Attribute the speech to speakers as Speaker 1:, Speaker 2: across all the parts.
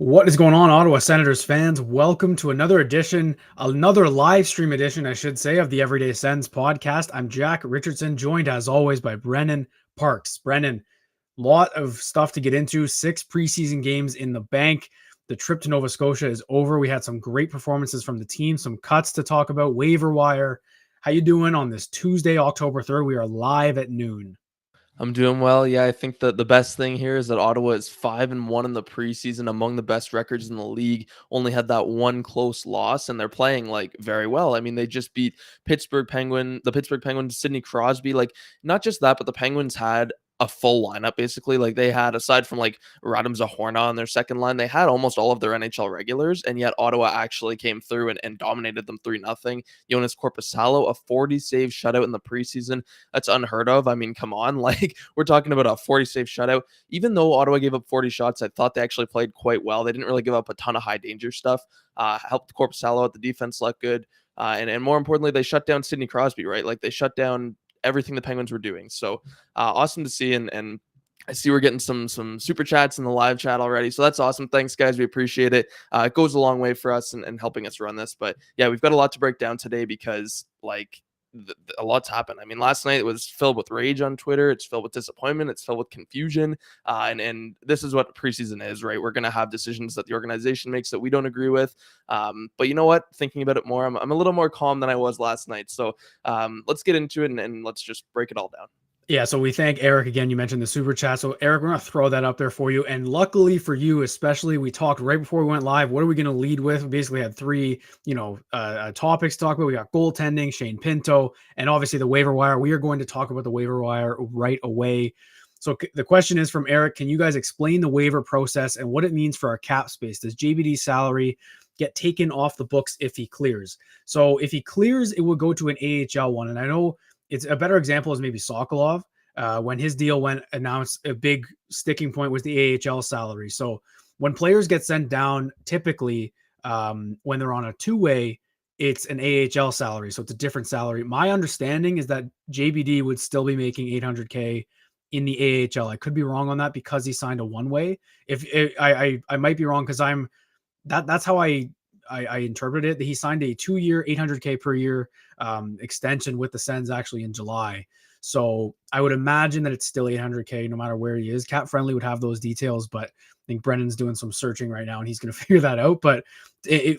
Speaker 1: What is going on, Ottawa Senators fans? Welcome to another live stream edition, I should say, of the Everyday Sens podcast. I'm Jack Richardson, joined as always by Brennan Parks. Brennan, lot of stuff to get into. 6 preseason games in the bank. The trip to Nova Scotia is over. We had some great performances from the team, some cuts to talk about, waiver wire. How you doing on this Tuesday, October 3rd? We are live at noon.
Speaker 2: I'm doing well. Yeah, I think that the best thing here is that Ottawa is 5-1 in the preseason, among the best records in the league. Only had that one close loss, and they're playing like very well. I mean, they just beat the Pittsburgh Penguins, Sidney Crosby. Like, not just that, but the Penguins had a full lineup basically. Like, they had, aside from like Radim Zahorna on their second line, they had almost all of their NHL regulars, and yet Ottawa actually came through and dominated them 3-0. Jonas Corposalo, a 40 save shutout in the preseason. That's unheard of. I mean, come on, like, we're talking about a 40 save shutout. Even though Ottawa gave up 40 shots, I thought they actually played quite well. They didn't really give up a ton of high danger stuff. Helped Corpusalo out. The defense looked good. And more importantly, they shut down Sidney Crosby, right? Like, they shut down everything the Penguins were doing. So awesome to see. And I see we're getting some super chats in the live chat already. So that's awesome. Thanks, guys. We appreciate it. It goes a long way for us and helping us run this. But yeah, we've got a lot to break down today because, like, a lot's happened. I mean, last night it was filled with rage on Twitter. It's filled with disappointment. It's filled with confusion. And this is what preseason is, right? We're going to have decisions that the organization makes that we don't agree with. But you know what? Thinking about it more, I'm a little more calm than I was last night. So let's get into it and let's just break it all down.
Speaker 1: Yeah, so we thank Eric again. You mentioned the super chat. So, Eric, we're going to throw that up there for you. And luckily for you, especially, we talked right before we went live. What are we going to lead with? We basically had 3, topics to talk about. We got goaltending, Shane Pinto, and obviously the waiver wire. We are going to talk about the waiver wire right away. So, the question is from Eric: can you guys explain the waiver process and what it means for our cap space? Does JBD's salary get taken off the books if he clears? So, if he clears, it would go to an AHL one. And I know it's a better example is maybe Sokolov. When his deal went announced, a big sticking point was the AHL salary. So when players get sent down, typically when they're on a two-way, it's an AHL salary. So it's a different salary. My understanding is that JBD would still be making $800K in the AHL. I could be wrong on that because he signed a one-way. I might be wrong because that's how I interpret it. That he signed a 2-year, $800K per year extension with the Sens actually in July. So I would imagine that it's still $800K no matter where he is. Cap Friendly would have those details, but I think Brennan's doing some searching right now and he's going to figure that out. But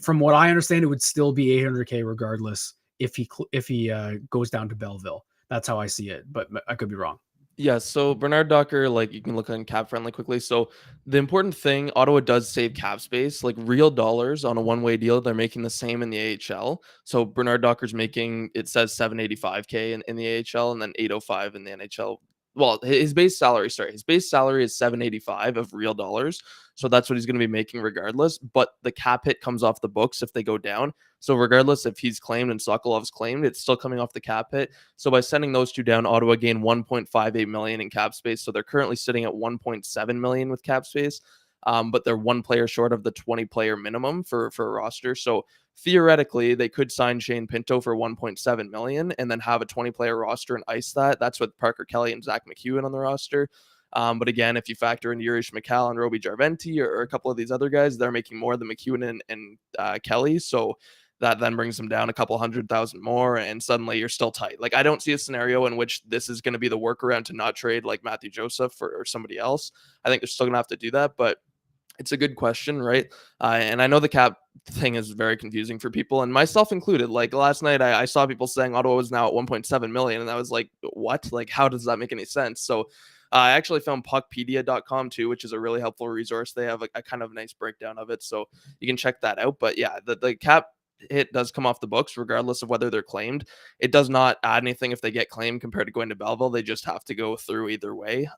Speaker 1: from what I understand, it would still be $800K regardless if he goes down to Belleville. That's how I see it, but I could be wrong.
Speaker 2: Yeah, so Bernard Docker, like, you can look on Cap Friendly quickly. So the important thing, Ottawa does save cap space, like real dollars on a one-way deal. They're making the same in the AHL. So Bernard Docker's making, it says 785K in the AHL and then 805 in the NHL. Well, his base salary is 785 of real dollars. So that's what he's going to be making regardless. But the cap hit comes off the books if they go down. So regardless if he's claimed and Sokolov's claimed, it's still coming off the cap hit. So by sending those two down, Ottawa gained 1.58 million in cap space. So they're currently sitting at 1.7 million with cap space. But they're one player short of the 20 player minimum for a roster. So theoretically, they could sign Shane Pinto for 1.7 million and then have a 20 player roster and ice that. That's with Parker Kelly and Zach McEwen on the roster. But again, if you factor in Yuri Shmyhal and Roby Jarventi or a couple of these other guys, they're making more than McEwen and Kelly. So that then brings them down a couple 100,000 more, and suddenly you're still tight. Like, I don't see a scenario in which this is going to be the workaround to not trade like Matthew Joseph or somebody else. I think they're still going to have to do that, but it's a good question, right? And I know the cap thing is very confusing for people, and myself included. Like, last night, I saw people saying Ottawa was now at 1.7 million, and I was like, what? Like, how does that make any sense? So I actually found puckpedia.com too, which is a really helpful resource. They have a kind of nice breakdown of it, so you can check that out. But yeah, the cap hit does come off the books regardless of whether they're claimed. It does not add anything if they get claimed compared to going to Belleville. They just have to go through either way.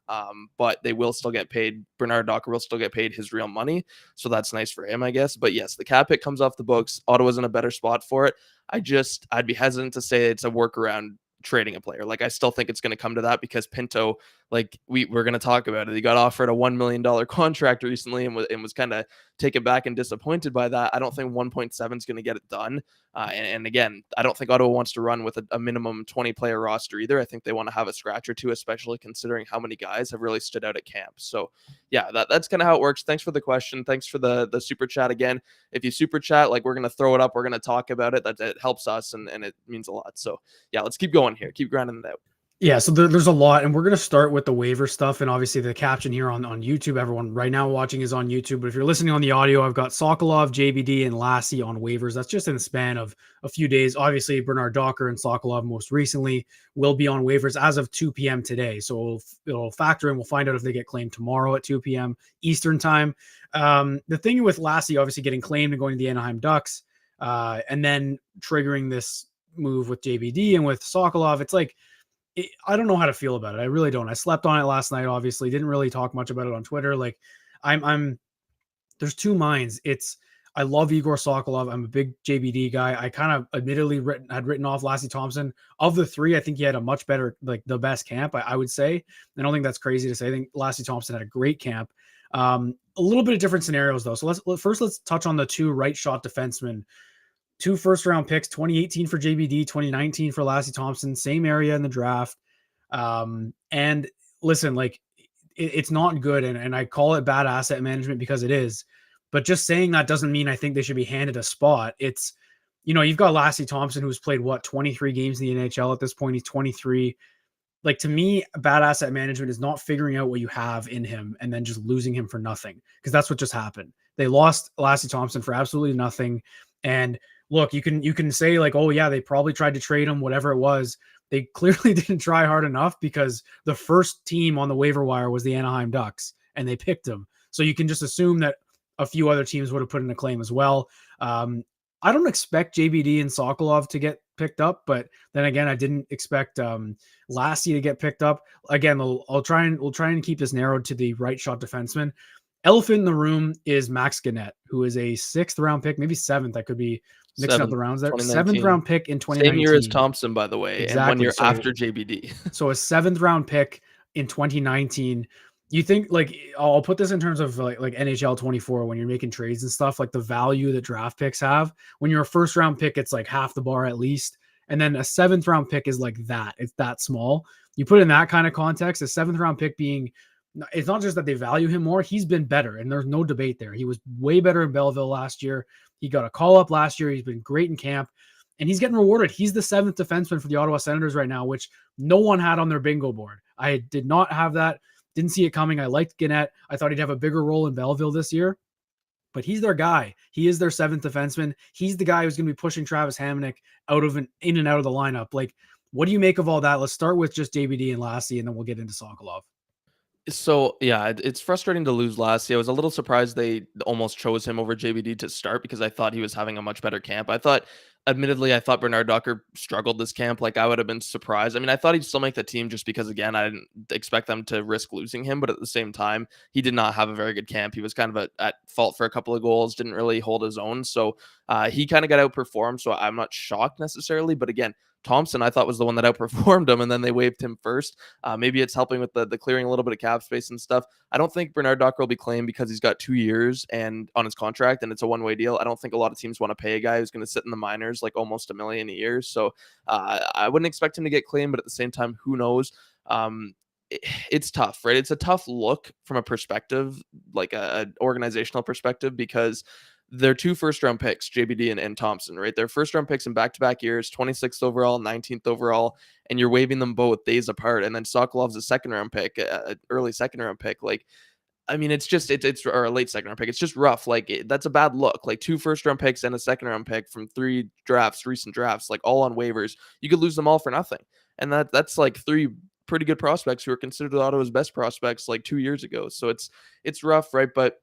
Speaker 2: But they will still get paid. Bernard Docker will still get paid his real money. So that's nice for him, I guess. But yes, the cap hit comes off the books. Ottawa's in a better spot for it. I'd be hesitant to say it's a workaround trading a player. Like, I still think it's going to come to that because Pinto, like we're going to talk about it. He got offered a $1 million contract recently and was kind of taken back and disappointed by that. I don't think 1.7 is going to get it done. And again, I don't think Ottawa wants to run with a minimum 20 player roster either. I think they want to have a scratch or two, especially considering how many guys have really stood out at camp. So yeah, that's kind of how it works. Thanks for the question. Thanks for the super chat again. If you super chat, like, we're going to throw it up. We're going to talk about it. That it helps us and it means a lot. So yeah, let's keep going here. Keep grinding it out.
Speaker 1: Yeah, so there's a lot, and we're going to start with the waiver stuff, and obviously the caption here on YouTube. Everyone right now watching is on YouTube, but if you're listening on the audio, I've got Sokolov, JBD, and Lassie on waivers. That's just in the span of a few days. Obviously, Bernard Docker and Sokolov most recently will be on waivers as of 2 p.m. today, so it'll factor in. We'll find out if they get claimed tomorrow at 2 p.m. Eastern time. The thing with Lassie obviously getting claimed and going to the Anaheim Ducks, and then triggering this move with JBD and with Sokolov, it's like, I don't know how to feel about it. I really don't. I slept on it last night. Obviously, didn't really talk much about it on Twitter. Like, I'm there's two minds. I love Igor Sokolov. I'm a big JBD guy. I kind of admittedly had written off Lassie Thompson. Of the three, I think he had a much better, like, the best camp. I would say. I don't think that's crazy to say. I think Lassie Thompson had a great camp. A little bit of different scenarios though. So let's touch on the two right shot defensemen. 2 first-round picks, 2018 for JBD, 2019 for Lassie Thompson, same area in the draft. And listen, like, it's not good, and I call it bad asset management because it is. But just saying that doesn't mean I think they should be handed a spot. It's, you've got Lassie Thompson, who's played, 23 games in the NHL at this point. He's 23. Like, to me, bad asset management is not figuring out what you have in him and then just losing him for nothing, because that's what just happened. They lost Lassie Thompson for absolutely nothing. And look, you can say, like, oh yeah, they probably tried to trade him, whatever it was. They clearly didn't try hard enough, because the first team on the waiver wire was the Anaheim Ducks, and they picked him. So you can just assume that a few other teams would have put in a claim as well. I don't expect JBD and Sokolov to get picked up, but then again, I didn't expect Lassie to get picked up. Again, we'll try and keep this narrowed to the right shot defenseman. Elephant in the room is Max Gannett, who is a 6th round pick, maybe 7th. I could be mixing up the rounds there. 7th round pick in 2019.
Speaker 2: Same year as Thompson, by the way, exactly. And 1 year after JBD.
Speaker 1: So a 7th round pick in 2019. You think, like, I'll put this in terms of like NHL 24, when you're making trades and stuff, like the value that draft picks have. When you're a first round pick, it's like half the bar at least. And then a 7th round pick is like that. It's that small. You put in that kind of context, a 7th round pick being, it's not just that they value him more. He's been better, and there's no debate there. He was way better in Belleville last year. He got a call up last year. He's been great in camp, and he's getting rewarded. He's the 7th defenseman for the Ottawa Senators right now, which no one had on their bingo board. I did not have that. Didn't see it coming. I liked Gannett. I thought he'd have a bigger role in Belleville this year, but he's their guy. He is their 7th defenseman. He's the guy who's going to be pushing Travis Hamonic in and out of the lineup. Like, what do you make of all that? Let's start with just JBD and Lassie, and then we'll get into Sokolov.
Speaker 2: So yeah, it's frustrating to lose Lassie. I was a little surprised they almost chose him over JBD to start, because I thought he was having a much better camp. Admittedly, I thought Bernard Docker struggled this camp. Like, I would have been surprised. I mean, I thought he'd still make the team, just because, again, I didn't expect them to risk losing him. But at the same time, he did not have a very good camp. He was kind of at fault for a couple of goals, didn't really hold his own. So he kind of got outperformed. So I'm not shocked necessarily. But again, Thompson, I thought, was the one that outperformed him, and then they waived him first. Maybe it's helping with the clearing a little bit of cap space and stuff. I don't think Bernard Docker will be claimed, because he's got 2 years and on his contract, and it's a one-way deal. I don't think a lot of teams want to pay a guy who's going to sit in the minors like almost $1 million a year. So I wouldn't expect him to get claimed, but at the same time, who knows? It's tough, right? It's a tough look from a perspective, like a organizational perspective, because they're 2 first-round picks, JBD and Thompson, right? They're first-round picks in back-to-back years, 26th overall, 19th overall, and you're waiving them both days apart. And then Sokolov's a second-round pick, early second-round pick. Like, I mean, it's or a late second-round pick. It's just rough. Like, that's a bad look. Like, 2 first-round picks and a second-round pick from 3 recent drafts, like, all on waivers. You could lose them all for nothing. And that's like 3 pretty good prospects who are considered Ottawa's best prospects like 2 years ago. So it's rough, right? But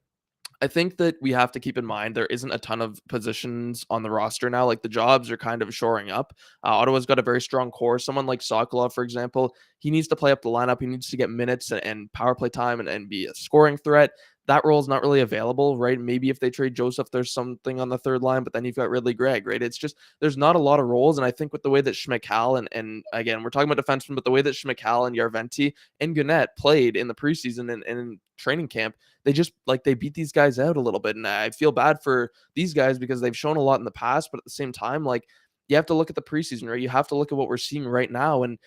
Speaker 2: I think that we have to keep in mind there isn't a ton of positions on the roster now. Like, the jobs are kind of shoring up. Ottawa's got a very strong core. Someone like Sokolov, for example, he needs to play up the lineup. He needs to get minutes and power play time and be a scoring threat. that role is not really available, right? Maybe if they trade Joseph, there's something on the third line, but then you've got Ridley Gregg, right? It's just, there's not a lot of roles. And I think with the way that Schmeichel and again, we're talking about defensemen, but the way that Schmeichel and Yarventi and Gannett played in the preseason and in training camp, they just like, they beat these guys out a little bit. And I feel bad for these guys because they've shown a lot in the past, but at the same time, like, you have to look at the preseason, right? You have to look at what we're seeing right now. And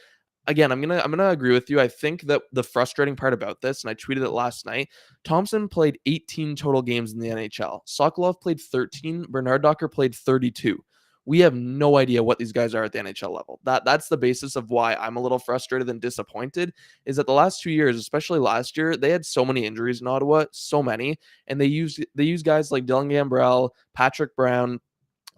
Speaker 2: again, I'm gonna agree with you. I think that the frustrating part about this, and I tweeted it last night, Thompson played 18 total games in the NHL. Sokolov played 13. Bernard Docker played 32. We have no idea what these guys are at the NHL level. That's the basis of why I'm a little frustrated and disappointed. Is that the last 2 years, especially last year, they had so many injuries in Ottawa, so many, and they use guys like Dylan Gambrell, Patrick Brown,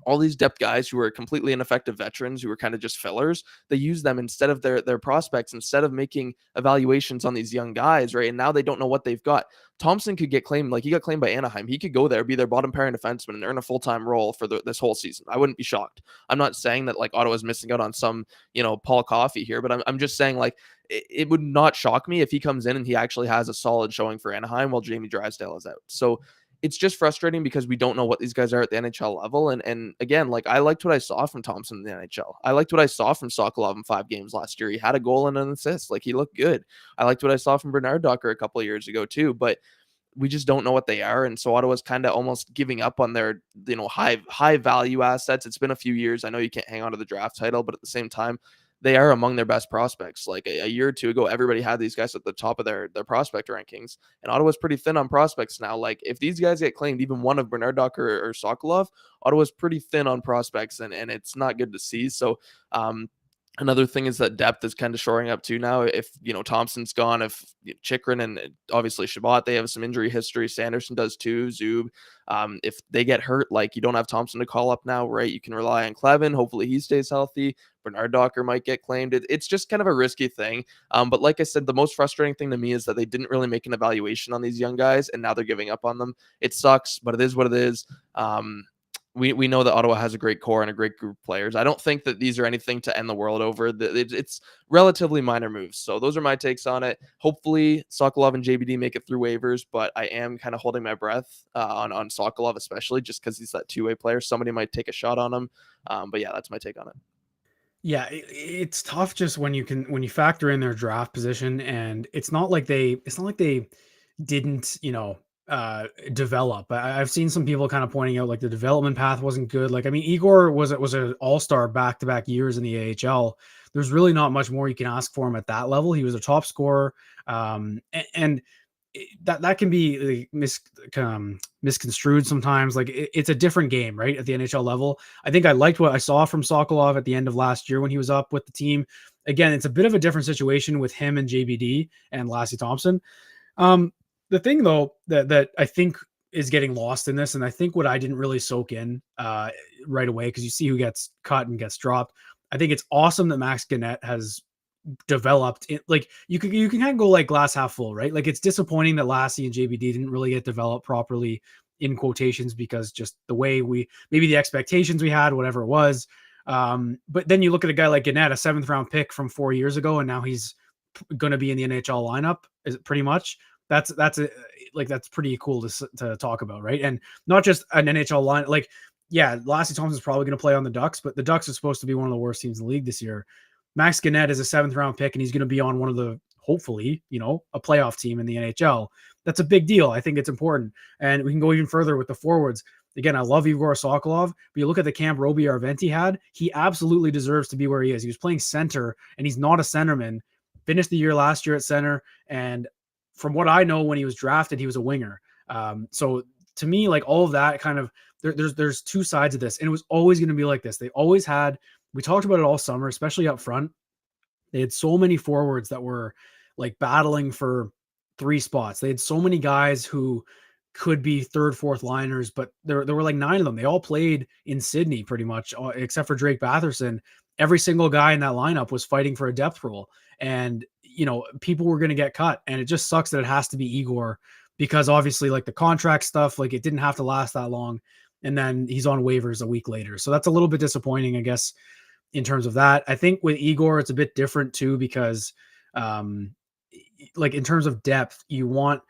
Speaker 2: all these depth guys who are completely ineffective veterans who are kind of just fillers. They use them instead of their prospects, instead of making evaluations on these young guys, right? And now they don't know what they've got. Thompson could get claimed, like he got claimed by Anaheim. He could go there, be their bottom pairing defenseman, and earn a full-time role for this whole season. I wouldn't be shocked. I'm not saying that like Ottawa's missing out on some, Paul Coffey here, but I'm just saying like it would not shock me if he comes in and he actually has a solid showing for Anaheim while Jamie Drysdale is out. So it's just frustrating because we don't know what these guys are at the NHL level. And again, like I liked what I saw from Thompson in the NHL. I liked what I saw from Sokolov in 5 games last year. He had a goal and an assist. Like he looked good. I liked what I saw from Bernard Docker a couple of years ago too, but we just don't know what they are. And so Ottawa's kind of almost giving up on their, high value assets. It's been a few years. I know you can't hang on to the draft title, but at the same time, they are among their best prospects. Like a year or two ago, everybody had these guys at the top of their prospect rankings, and Ottawa's pretty thin on prospects now. Like if these guys get claimed, even one of Bernard Docker or Sokolov, Ottawa's pretty thin on prospects, and it's not good to see. So, another thing is that depth is kind of shoring up too now. If Thompson's gone, if Chikrin and obviously Shabbat, they have some injury history. Sanderson does too. Zub. If they get hurt, like you don't have Thompson to call up now, right? You can rely on Clevin. Hopefully he stays healthy. Bernard Docker might get claimed. It's just kind of a risky thing. But like I said, the most frustrating thing to me is that they didn't really make an evaluation on these young guys, and now they're giving up on them. It sucks, but it is what it is. We know that Ottawa has a great core and a great group of players. I don't think that these are anything to end the world over. It's relatively minor moves. So those are my takes on it. Hopefully Sokolov and JBD make it through waivers, but I am kind of holding my breath on Sokolov, especially just because he's that two-way player. Somebody might take a shot on him. But yeah, that's my take on it.
Speaker 1: Yeah, it's tough just when you factor in their draft position, and it's not like they didn't, develop. I've seen some people kind of pointing out like the development path wasn't good. Like, I mean, Igor was an all-star back-to-back years in the AHL. There's really not much more you can ask for him at that level. He was a top scorer. And that can be misconstrued sometimes. Like it's a different game, right? At the NHL level. I think I liked what I saw from Sokolov at the end of last year when he was up with the team. Again, it's a bit of a different situation with him and JBD and Lassie Thompson. The thing though, that I think is getting lost in this, and I think what I didn't really soak in right away, because you see who gets cut and gets dropped. I think it's awesome that Max Gannett has developed it. Like you can kind of go like glass half full, right? Like it's disappointing that Lassie and JBD didn't really get developed properly, in quotations, because just the way maybe the expectations we had, whatever it was. But then you look at a guy like Gannett, a 7th round pick from 4 years ago, and now he's going to be in the NHL lineup. Is it pretty much? That's pretty cool to talk about, right? And not just an NHL line. Like, yeah, Lassie Thompson's probably going to play on the Ducks, but the Ducks are supposed to be one of the worst teams in the league this year. Max Gannett is a 7th round pick, and he's going to be on one of the, hopefully, a playoff team in the NHL. That's a big deal. I think it's important. And we can go even further with the forwards. Again, I love Igor Sokolov, but you look at the camp Roby Arventi had, he absolutely deserves to be where he is. He was playing center, and he's not a centerman. Finished the year last year at center, and from what I know, when he was drafted, he was a winger. So to me, like all of that kind of, there's two sides of this, and it was always going to be like this. They always had, we talked about it all summer, especially up front. They had so many forwards that were like battling for 3 spots. They had so many guys who could be 3rd, 4th liners, but there were like 9 of them. They all played in Sydney pretty much, except for Drake Batherson. Every single guy in that lineup was fighting for a depth role, and people were going to get cut. And it just sucks that it has to be Igor, because obviously like the contract stuff, like it didn't have to last that long. And then he's on waivers a week later. So that's a little bit disappointing, I guess, in terms of that. I think with Igor, it's a bit different too, because like in terms of depth, you want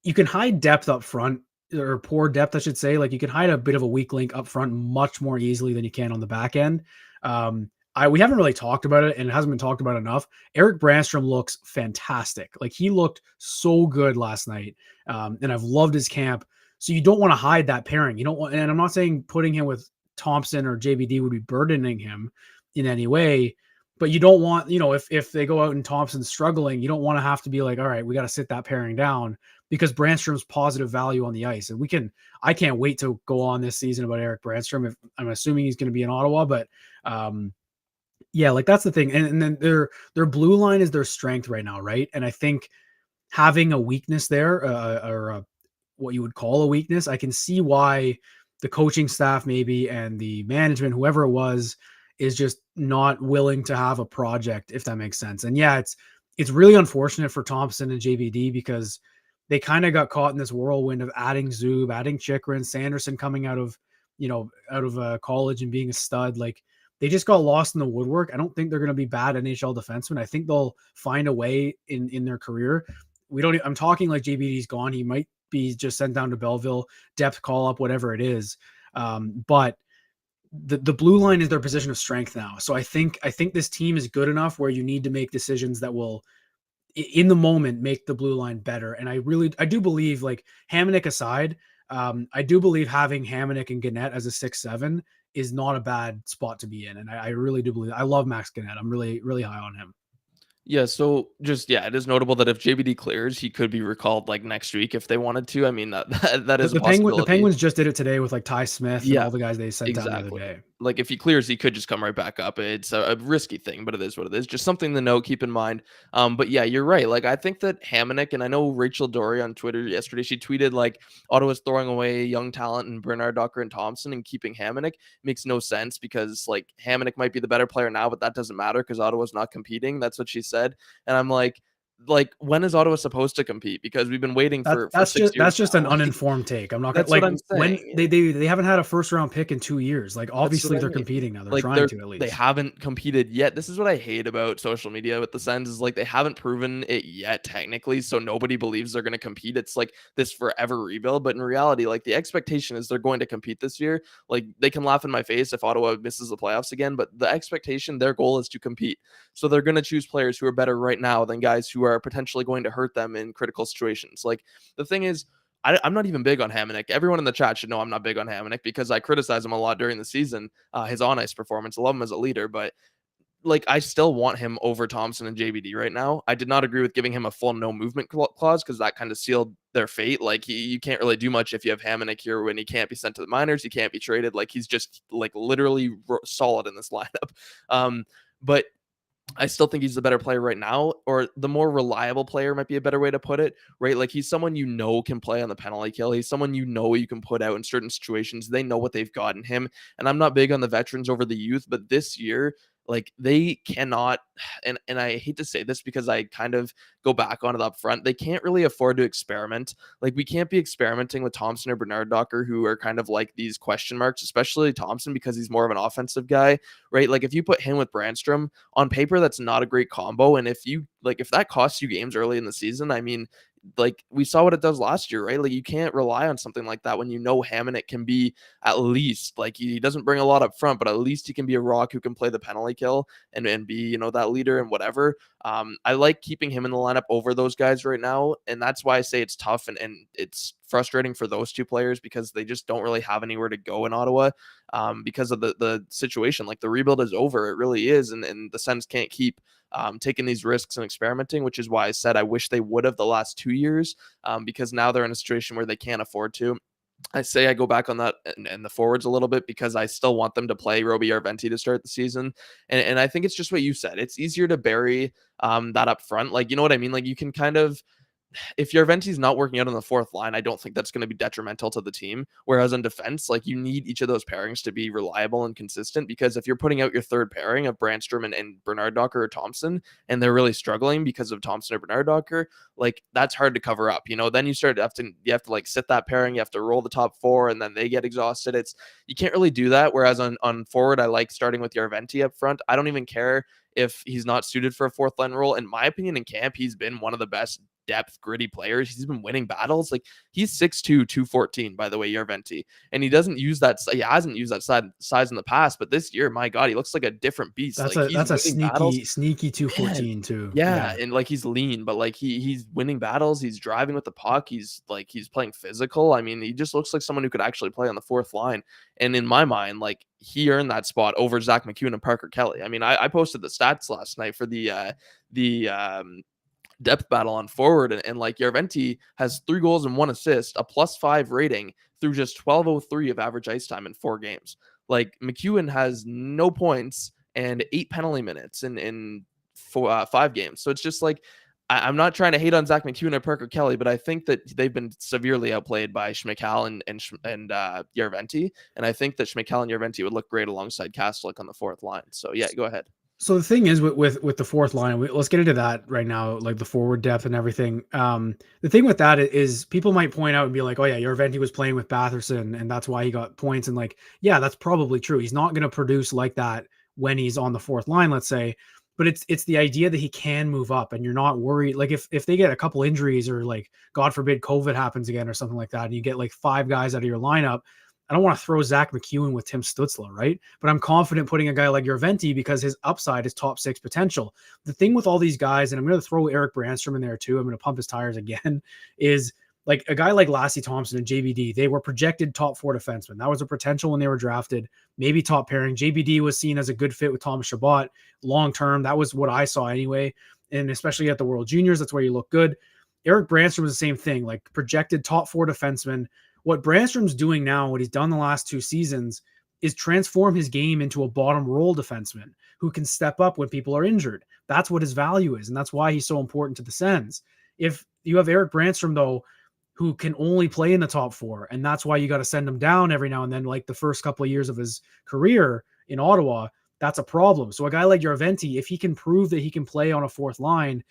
Speaker 1: you can hide depth up front, or poor depth, I should say. Like, you can hide a bit of a weak link up front much more easily than you can on the back end. We haven't really talked about it, and it hasn't been talked about enough. Eric Brandstrom looks fantastic. Like, he looked so good last night, and I've loved his camp. So you don't want to hide that pairing. You don't want, and I'm not saying putting him with Thompson or JBD would be burdening him in any way, but you don't want, if they go out and Thompson's struggling, you don't want to have to be like, all right, we got to sit that pairing down, because Brandstrom's positive value on the ice. And I can't wait to go on this season about Eric Brandstrom. If I'm assuming he's going to be in Ottawa, but yeah, like, that's the thing. And then their blue line is their strength right now, right? And I think having a weakness there, what you would call a weakness, I can see why the coaching staff maybe and the management, whoever it was, is just not willing to have a project, if that makes sense. And yeah, it's really unfortunate for Thompson and JBD, because they kind of got caught in this whirlwind of adding Zub, adding Chikrin, Sanderson coming out of college and being a stud. Like, they just got lost in the woodwork. I don't think they're going to be bad NHL defensemen. I think they'll find a way in their career. I'm talking like JBD's gone. He might be just sent down to Belleville, depth call up, whatever it is. But the blue line is their position of strength now. So I think this team is good enough where you need to make decisions that will, in the moment, make the blue line better. And I do believe, like, Hamonic aside, I do believe having Hamonic and Gannett as a 6-7 is not a bad spot to be in. And I really do believe, I love Max Gannett. I'm really, really high on him.
Speaker 2: Yeah, so it is notable that if JBD clears, he could be recalled like next week if they wanted to. I mean, that is a possibility.
Speaker 1: The Penguins just did it today with like Ty Smith and
Speaker 2: Yeah,
Speaker 1: all the guys they sent down the other
Speaker 2: exactly.
Speaker 1: day.
Speaker 2: Like, if he clears, he could just come right back up. It's a risky thing, but it is what it is. Just something to know, keep in mind. But yeah, you're right. Like, I think that Hamonic, and I know Rachel Dory on Twitter yesterday, she tweeted like Ottawa's throwing away young talent and Bernard Docker and Thompson and keeping Hamonic makes no sense, because like Hamonic might be the better player now, but that doesn't matter because Ottawa's not competing. That's what she said. And I'm like, when is Ottawa supposed to compete? Because we've been waiting for 6 years
Speaker 1: That's just
Speaker 2: now.
Speaker 1: an
Speaker 2: Like,
Speaker 1: uninformed take. I'm not gonna,
Speaker 2: that's what
Speaker 1: like,
Speaker 2: I'm
Speaker 1: when
Speaker 2: saying.
Speaker 1: they haven't had a first round pick in 2 years. Like,
Speaker 2: That's what
Speaker 1: obviously
Speaker 2: I
Speaker 1: they're
Speaker 2: mean.
Speaker 1: competing now. They're
Speaker 2: Like,
Speaker 1: trying to, at
Speaker 2: they
Speaker 1: least.
Speaker 2: haven't competed yet. This is what I hate about social media with the Sens, is like they haven't proven it yet technically, so nobody believes they're going to compete. It's like this forever rebuild, but in reality, like, the expectation is they're going to compete this year. Like, they can laugh in my face if Ottawa misses the playoffs again, but the expectation, their goal is to compete. So they're going to choose players who are better right now than guys who are potentially going to hurt them in critical situations. Like, the thing is, I'm not even big on Hamonic. Everyone in the chat should know I'm not big on Hamonic because I criticize him a lot during the season. His on ice performance, I love him as a leader, but like, I still want him over Thompson and JBD right now. I did not agree with giving him a full no movement clause, because that kind of sealed their fate. Like, you can't really do much if you have Hamonic here when he can't be sent to the minors. He can't be traded. Like, he's just like literally solid in this lineup. But I still think he's the better player right now, or the more reliable player might be a better way to put it, right? Like, he's someone can play on the penalty kill. He's someone you can put out in certain situations. They know what they've got in him. And I'm not big on the veterans over the youth, but this year, like, they cannot, and I hate to say this because I kind of go back on it up front, they can't really afford to experiment. Like, we can't be experimenting with Thompson or Bernard Docker, who are kind of like these question marks, especially Thompson because he's more of an offensive guy, right? Like, if you put him with Brandstrom, on paper, that's not a great combo. And if that costs you games early in the season, I mean, like, we saw what it does last year, right? Like, you can't rely on something like that when Hamonic can be, at least, like, he doesn't bring a lot up front, but at least he can be a rock who can play the penalty kill and be, that leader and whatever. I like keeping him in the lineup over those guys right now. And that's why I say it's tough and it's frustrating for those two players, because they just don't really have anywhere to go in Ottawa, because of the situation. Like, the rebuild is over. It really is. And the Sens can't keep taking these risks and experimenting, which is why I said I wish they would have the last 2 years, because now they're in a situation where they can't afford to. I say I go back on that and the forwards a little bit, because I still want them to play Roby Arventi to start the season. And I think it's just what you said. It's easier to bury that up front. Like, you know what I mean? Like, you can kind of, if your Venti's not working out on the fourth line, I don't think that's going to be detrimental to the team. Whereas on defense, like, you need each of those pairings to be reliable and consistent, because if you're putting out your third pairing of Brandstrom and Bernard Docker or Thompson, and they're really struggling because of Thompson or Bernard Docker, like, that's hard to cover up. Then you have to like sit that pairing, you have to roll the top four, and then they get exhausted. You can't really do that. Whereas on forward, I like starting with Yarventi up front. I don't even care if he's not suited for a fourth line role. In my opinion, in camp, he's been one of the best depth, gritty players. He's been winning battles. Like he's 6'2", 214, by the way, Järventie. And he hasn't used that size in the past, but this year, my God, he looks like a different beast.
Speaker 1: That's
Speaker 2: Like he's
Speaker 1: a
Speaker 2: winning battles.
Speaker 1: sneaky 214 too.
Speaker 2: Yeah, and like he's lean, but like he's winning battles. He's driving with the puck. He's playing physical. I mean, he just looks like someone who could actually play on the fourth line. And in my mind, like he earned that spot over Zach McEwen and Parker Kelly. I mean, I posted the stats last night for the depth battle on forward, and like Järventie has 3 goals and 1 assist, a +5 rating through just 12:03 of average ice time in 4 games. Like McEwen has no points and 8 penalty minutes in 5 games. So it's just like I'm not trying to hate on Zach McEwen or Parker Kelly, but I think that they've been severely outplayed by Schmeichel and Järventie, and I think that Schmeichel and Järventie would look great alongside Kastelik on the fourth line. So yeah, go ahead.
Speaker 1: So the thing is with the fourth line, let's get into that right now, like the forward depth and everything. The thing with that is people might point out and be like, oh yeah, Järventie was playing with Batherson and that's why he got points. And like, yeah, that's probably true. He's not going to produce like that when he's on the fourth line, let's say. But it's the idea that he can move up and you're not worried. Like if they get a couple injuries or like, God forbid, COVID happens again or something like that, and you get like 5 guys out of your lineup, I don't want to throw Zach McEwen with Tim Stützle, right? But I'm confident putting a guy like Järventie because his upside is top 6 potential. The thing with all these guys, and I'm going to throw Erik Brannstrom in there too, I'm going to pump his tires again, is like a guy like Lassie Thompson and JBD, they were projected top 4 defensemen. That was a potential when they were drafted, maybe top pairing. JBD was seen as a good fit with Thomas Chabot long-term. That was what I saw anyway. And especially at the World Juniors, that's where you look good. Erik Brannstrom was the same thing, like projected top 4 defenseman. What Brandstrom's doing now, what he's done the last 2 seasons, is transform his game into a bottom role defenseman who can step up when people are injured. That's what his value is, and that's why he's so important to the Sens. If you have Erik Brannstrom, though, who can only play in the top 4, and that's why you got to send him down every now and then, like the first couple of years of his career in Ottawa, that's a problem. So a guy like Järventie, if he can prove that he can play on a fourth line,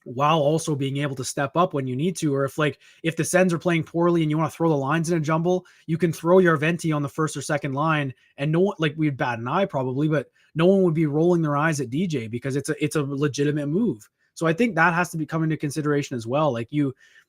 Speaker 1: while also being able to step up when you need to, or if the Sens are playing poorly and you want to throw the lines in a jumble, you can throw Järventie on the first or second line, and no one, like we'd bat an eye probably, but no one would be rolling their eyes at DJ because it's a legitimate move. So I think that has to be come into consideration as well. Like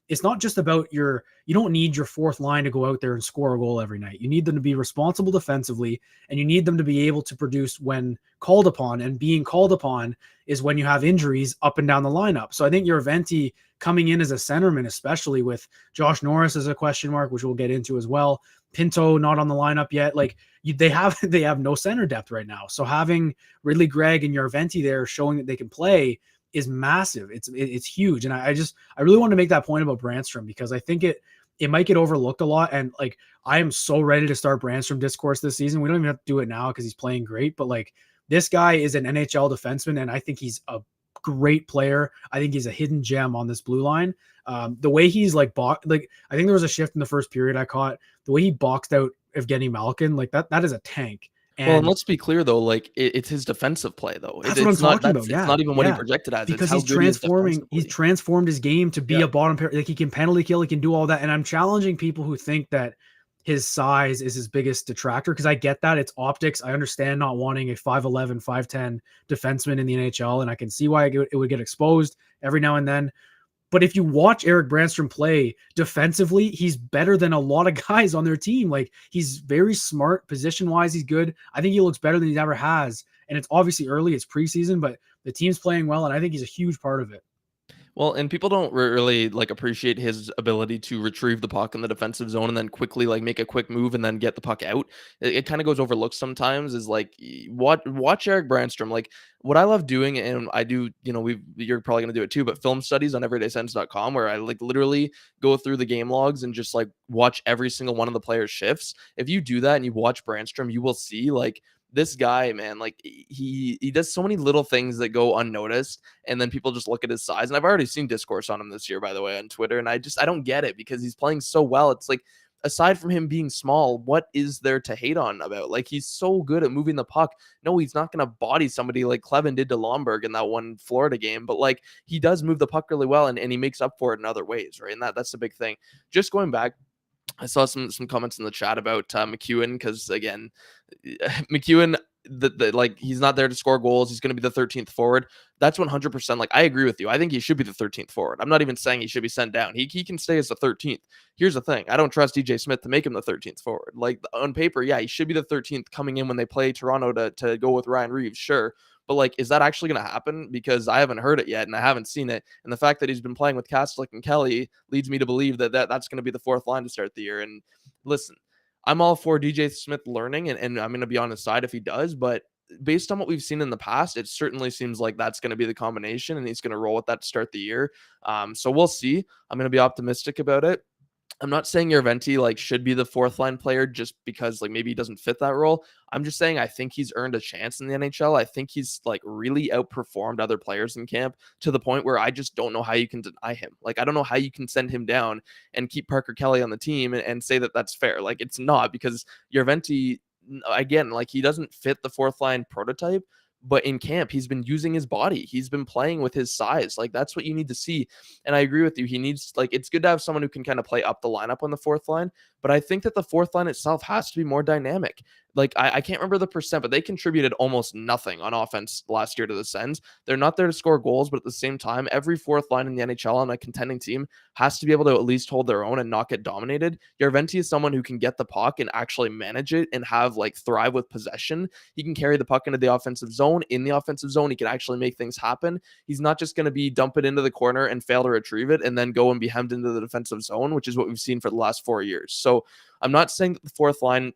Speaker 1: it's not just about you don't need your fourth line to go out there and score a goal every night. You need them to be responsible defensively, and you need them to be able to produce when called upon, and being called upon is when you have injuries up and down the lineup. So I think Järventie coming in as a centerman, especially with Josh Norris as a question mark, which we'll get into as well. Pinto not on the lineup yet. Like they have no center depth right now. So having Ridley Gregg and Järventie there showing that they can play is massive. It's huge. And I really want to make that point about Brannstrom because I think it might get overlooked a lot. And like, I am so ready to start Brannstrom discourse this season. We don't even have to do it now because he's playing great, but like this guy is an NHL defenseman. And I think he's a great player. I think he's a hidden gem on this blue line. The way he's I think there was a shift in the first period I caught. The way he boxed out Evgeny Malkin, like that is a tank.
Speaker 2: And let's be clear though, like it's his defensive play though.
Speaker 1: That's what I'm talking about. Yeah,
Speaker 2: it's not even what he projected as.
Speaker 1: Because he's transformed his game to be a bottom pair. Like he can penalty kill, he can do all that. And I'm challenging people who think that his size is his biggest detractor because I get that it's optics. I understand not wanting a 5'11", 5'10" defenseman in the NHL, and I can see why it would get exposed every now and then. But if you watch Erik Brannstrom play defensively, he's better than a lot of guys on their team. Like he's very smart position-wise. He's good. I think he looks better than he ever has. And it's obviously early. It's preseason, but the team's playing well, and I think he's a huge part of it.
Speaker 2: Well, and people don't really like appreciate his ability to retrieve the puck in the defensive zone and then quickly like make a quick move and then get the puck out. It kind of goes overlooked sometimes. Is like watch Erik Brannstrom. Like what I love doing, and I do, you're probably gonna do it too, but film studies on everydaysens.com where I like literally go through the game logs and just like watch every single one of the players' shifts. If you do that and you watch Brannstrom, you will see like this guy, man, like he does so many little things that go unnoticed, and then people just look at his size. And I've already seen discourse on him this year, by the way, on Twitter, and I don't get it because he's playing so well. It's like, aside from him being small, what is there to hate on about? Like he's so good at moving the puck. No, he's not going to body somebody like Clevin did to Lomberg in that one Florida game, but like he does move the puck really well, and he makes up for it in other ways, right? And that's the big thing. Just going back, I saw some comments in the chat about McEwen because, again, McEwen, like he's not there to score goals. He's going to be the 13th forward. That's 100%. Like I agree with you. I think he should be the 13th forward. I'm not even saying he should be sent down. He can stay as the 13th. Here's the thing. I don't trust DJ Smith to make him the 13th forward. Like on paper, yeah, he should be the 13th coming in when they play Toronto to go with Ryan Reeves. Sure. But like, is that actually going to happen? Because I haven't heard it yet and I haven't seen it. And the fact that he's been playing with Kastelic and Kelly leads me to believe that's going to be the fourth line to start the year. And listen, I'm all for DJ Smith learning, and I'm going to be on his side if he does, but based on what we've seen in the past, it certainly seems like that's going to be the combination, and he's going to roll with that to start the year. So we'll see. I'm going to be optimistic about it. I'm not saying Venti like should be the fourth line player just because like maybe he doesn't fit that role. I'm just saying I think he's earned a chance in the NHL. I think he's like really outperformed other players in camp to the point where I just don't know how you can deny him. Like I don't know how you can send him down and keep Parker Kelly on the team and say that that's fair. Like it's not, because Venti, again, like he doesn't fit the fourth line prototype. But in camp, he's been using his body. He's been playing with his size. Like that's what you need to see. And I agree with you. He needs, like, it's good to have someone who can kind of play up the lineup on the fourth line. But I think that the fourth line itself has to be more dynamic. Like I can't remember the percent, but they contributed almost nothing on offense last year to the Sens. They're not there to score goals, but at the same time, every fourth line in the NHL on a contending team has to be able to at least hold their own and not get dominated. Yarventi is someone who can get the puck and actually manage it and have like thrive with possession. He can carry the puck into the offensive zone. In the offensive zone, he can actually make things happen. He's not just going to be dump it into the corner and fail to retrieve it and then go and be hemmed into the defensive zone, which is what we've seen for the last 4 years. So I'm not saying that the fourth line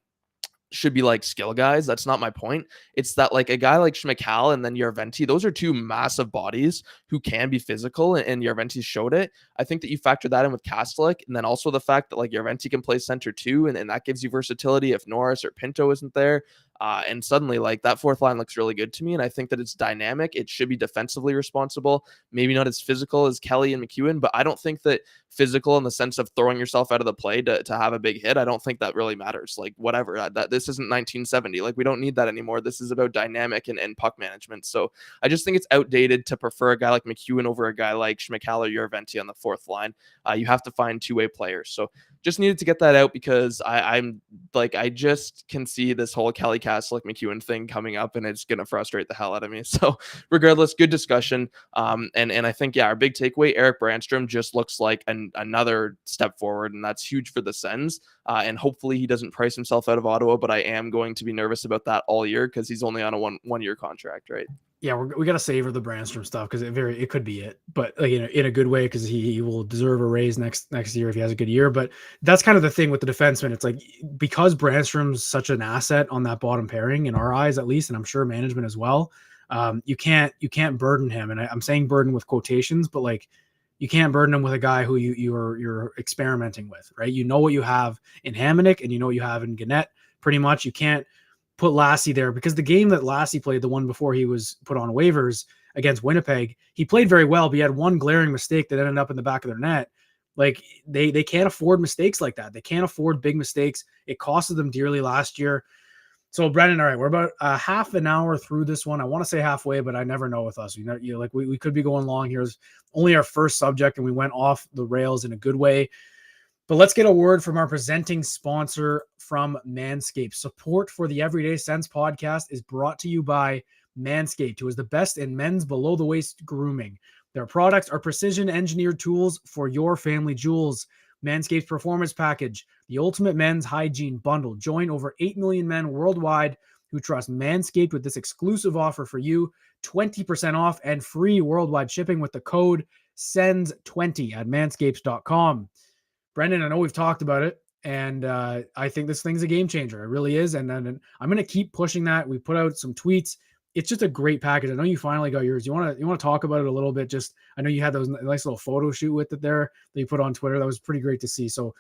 Speaker 2: should be like skill guys. That's not my point. It's that like a guy like Schmeichel and then Yarventi, those are two massive bodies who can be physical, and Yarventi showed it. I think that you factor that in with Kastelic, and then also the fact that like Yarventi can play center too, and that gives you versatility if Norris or Pinto isn't there. And suddenly like that fourth line looks really good to me. And I think that it's dynamic. It should be defensively responsible, maybe not as physical as Kelly and McEwen, but I don't think that physical in the sense of throwing yourself out of the play to have a big hit. I don't think that really matters. Like whatever, that this isn't 1970. Like we don't need that anymore. This is about dynamic and puck management. So I just think it's outdated to prefer a guy like McEwen over a guy like Schmeichel or Yarventi on the fourth line. You have to find two-way players. So just needed to get that out because I'm like, I just can see this whole Kelly Kastelic McEwen thing coming up, and it's going to frustrate the hell out of me. So regardless, good discussion. And I think, yeah, our big takeaway, Erik Brannstrom just looks like another step forward, and that's huge for the Sens. And hopefully he doesn't price himself out of Ottawa, but I am going to be nervous about that all year because he's only on a one-year contract, right?
Speaker 1: Yeah, we got to savor the Brannstrom stuff because it could be it, but like, in a good way, because he will deserve a raise next year if he has a good year. But that's kind of the thing with the defenseman. It's like, because Brannstrom's such an asset on that bottom pairing in our eyes, at least, and I'm sure management as well. You can't burden him, and I'm saying burden with quotations, but like you can't burden him with a guy who you're experimenting with, right? You know what you have in Hamonic, and you know what you have in Gannett. Pretty much, you can't put Lassie there, because the game that Lassie played, the one before he was put on waivers against Winnipeg, he played very well, but he had one glaring mistake that ended up in the back of their net. Like they can't afford mistakes like that. They can't afford big mistakes. It costed them dearly last year. So Brennan, all right, we're about half an hour through this one. I want to say halfway, but I never know with us. We could be going long here. It's only our first subject, and we went off the rails in a good way. But let's get a word from our presenting sponsor from Manscaped. Support for the Everyday Sens podcast is brought to you by Manscaped, who is the best in men's below-the-waist grooming. Their products are precision-engineered tools for your family jewels. Manscaped's Performance Package, the ultimate men's hygiene bundle. Join over 8 million men worldwide who trust Manscaped with this exclusive offer for you. 20% off and free worldwide shipping with the code SENS20 at manscapes.com. Brendan, I know we've talked about it, and I think this thing's a game changer. It really is, and then I'm going to keep pushing that. We put out some tweets. It's just a great package. I know you finally got yours. You want to talk about it a little bit? Just, I know you had those nice little photo shoot with it there that you put on Twitter. That was pretty great to see. So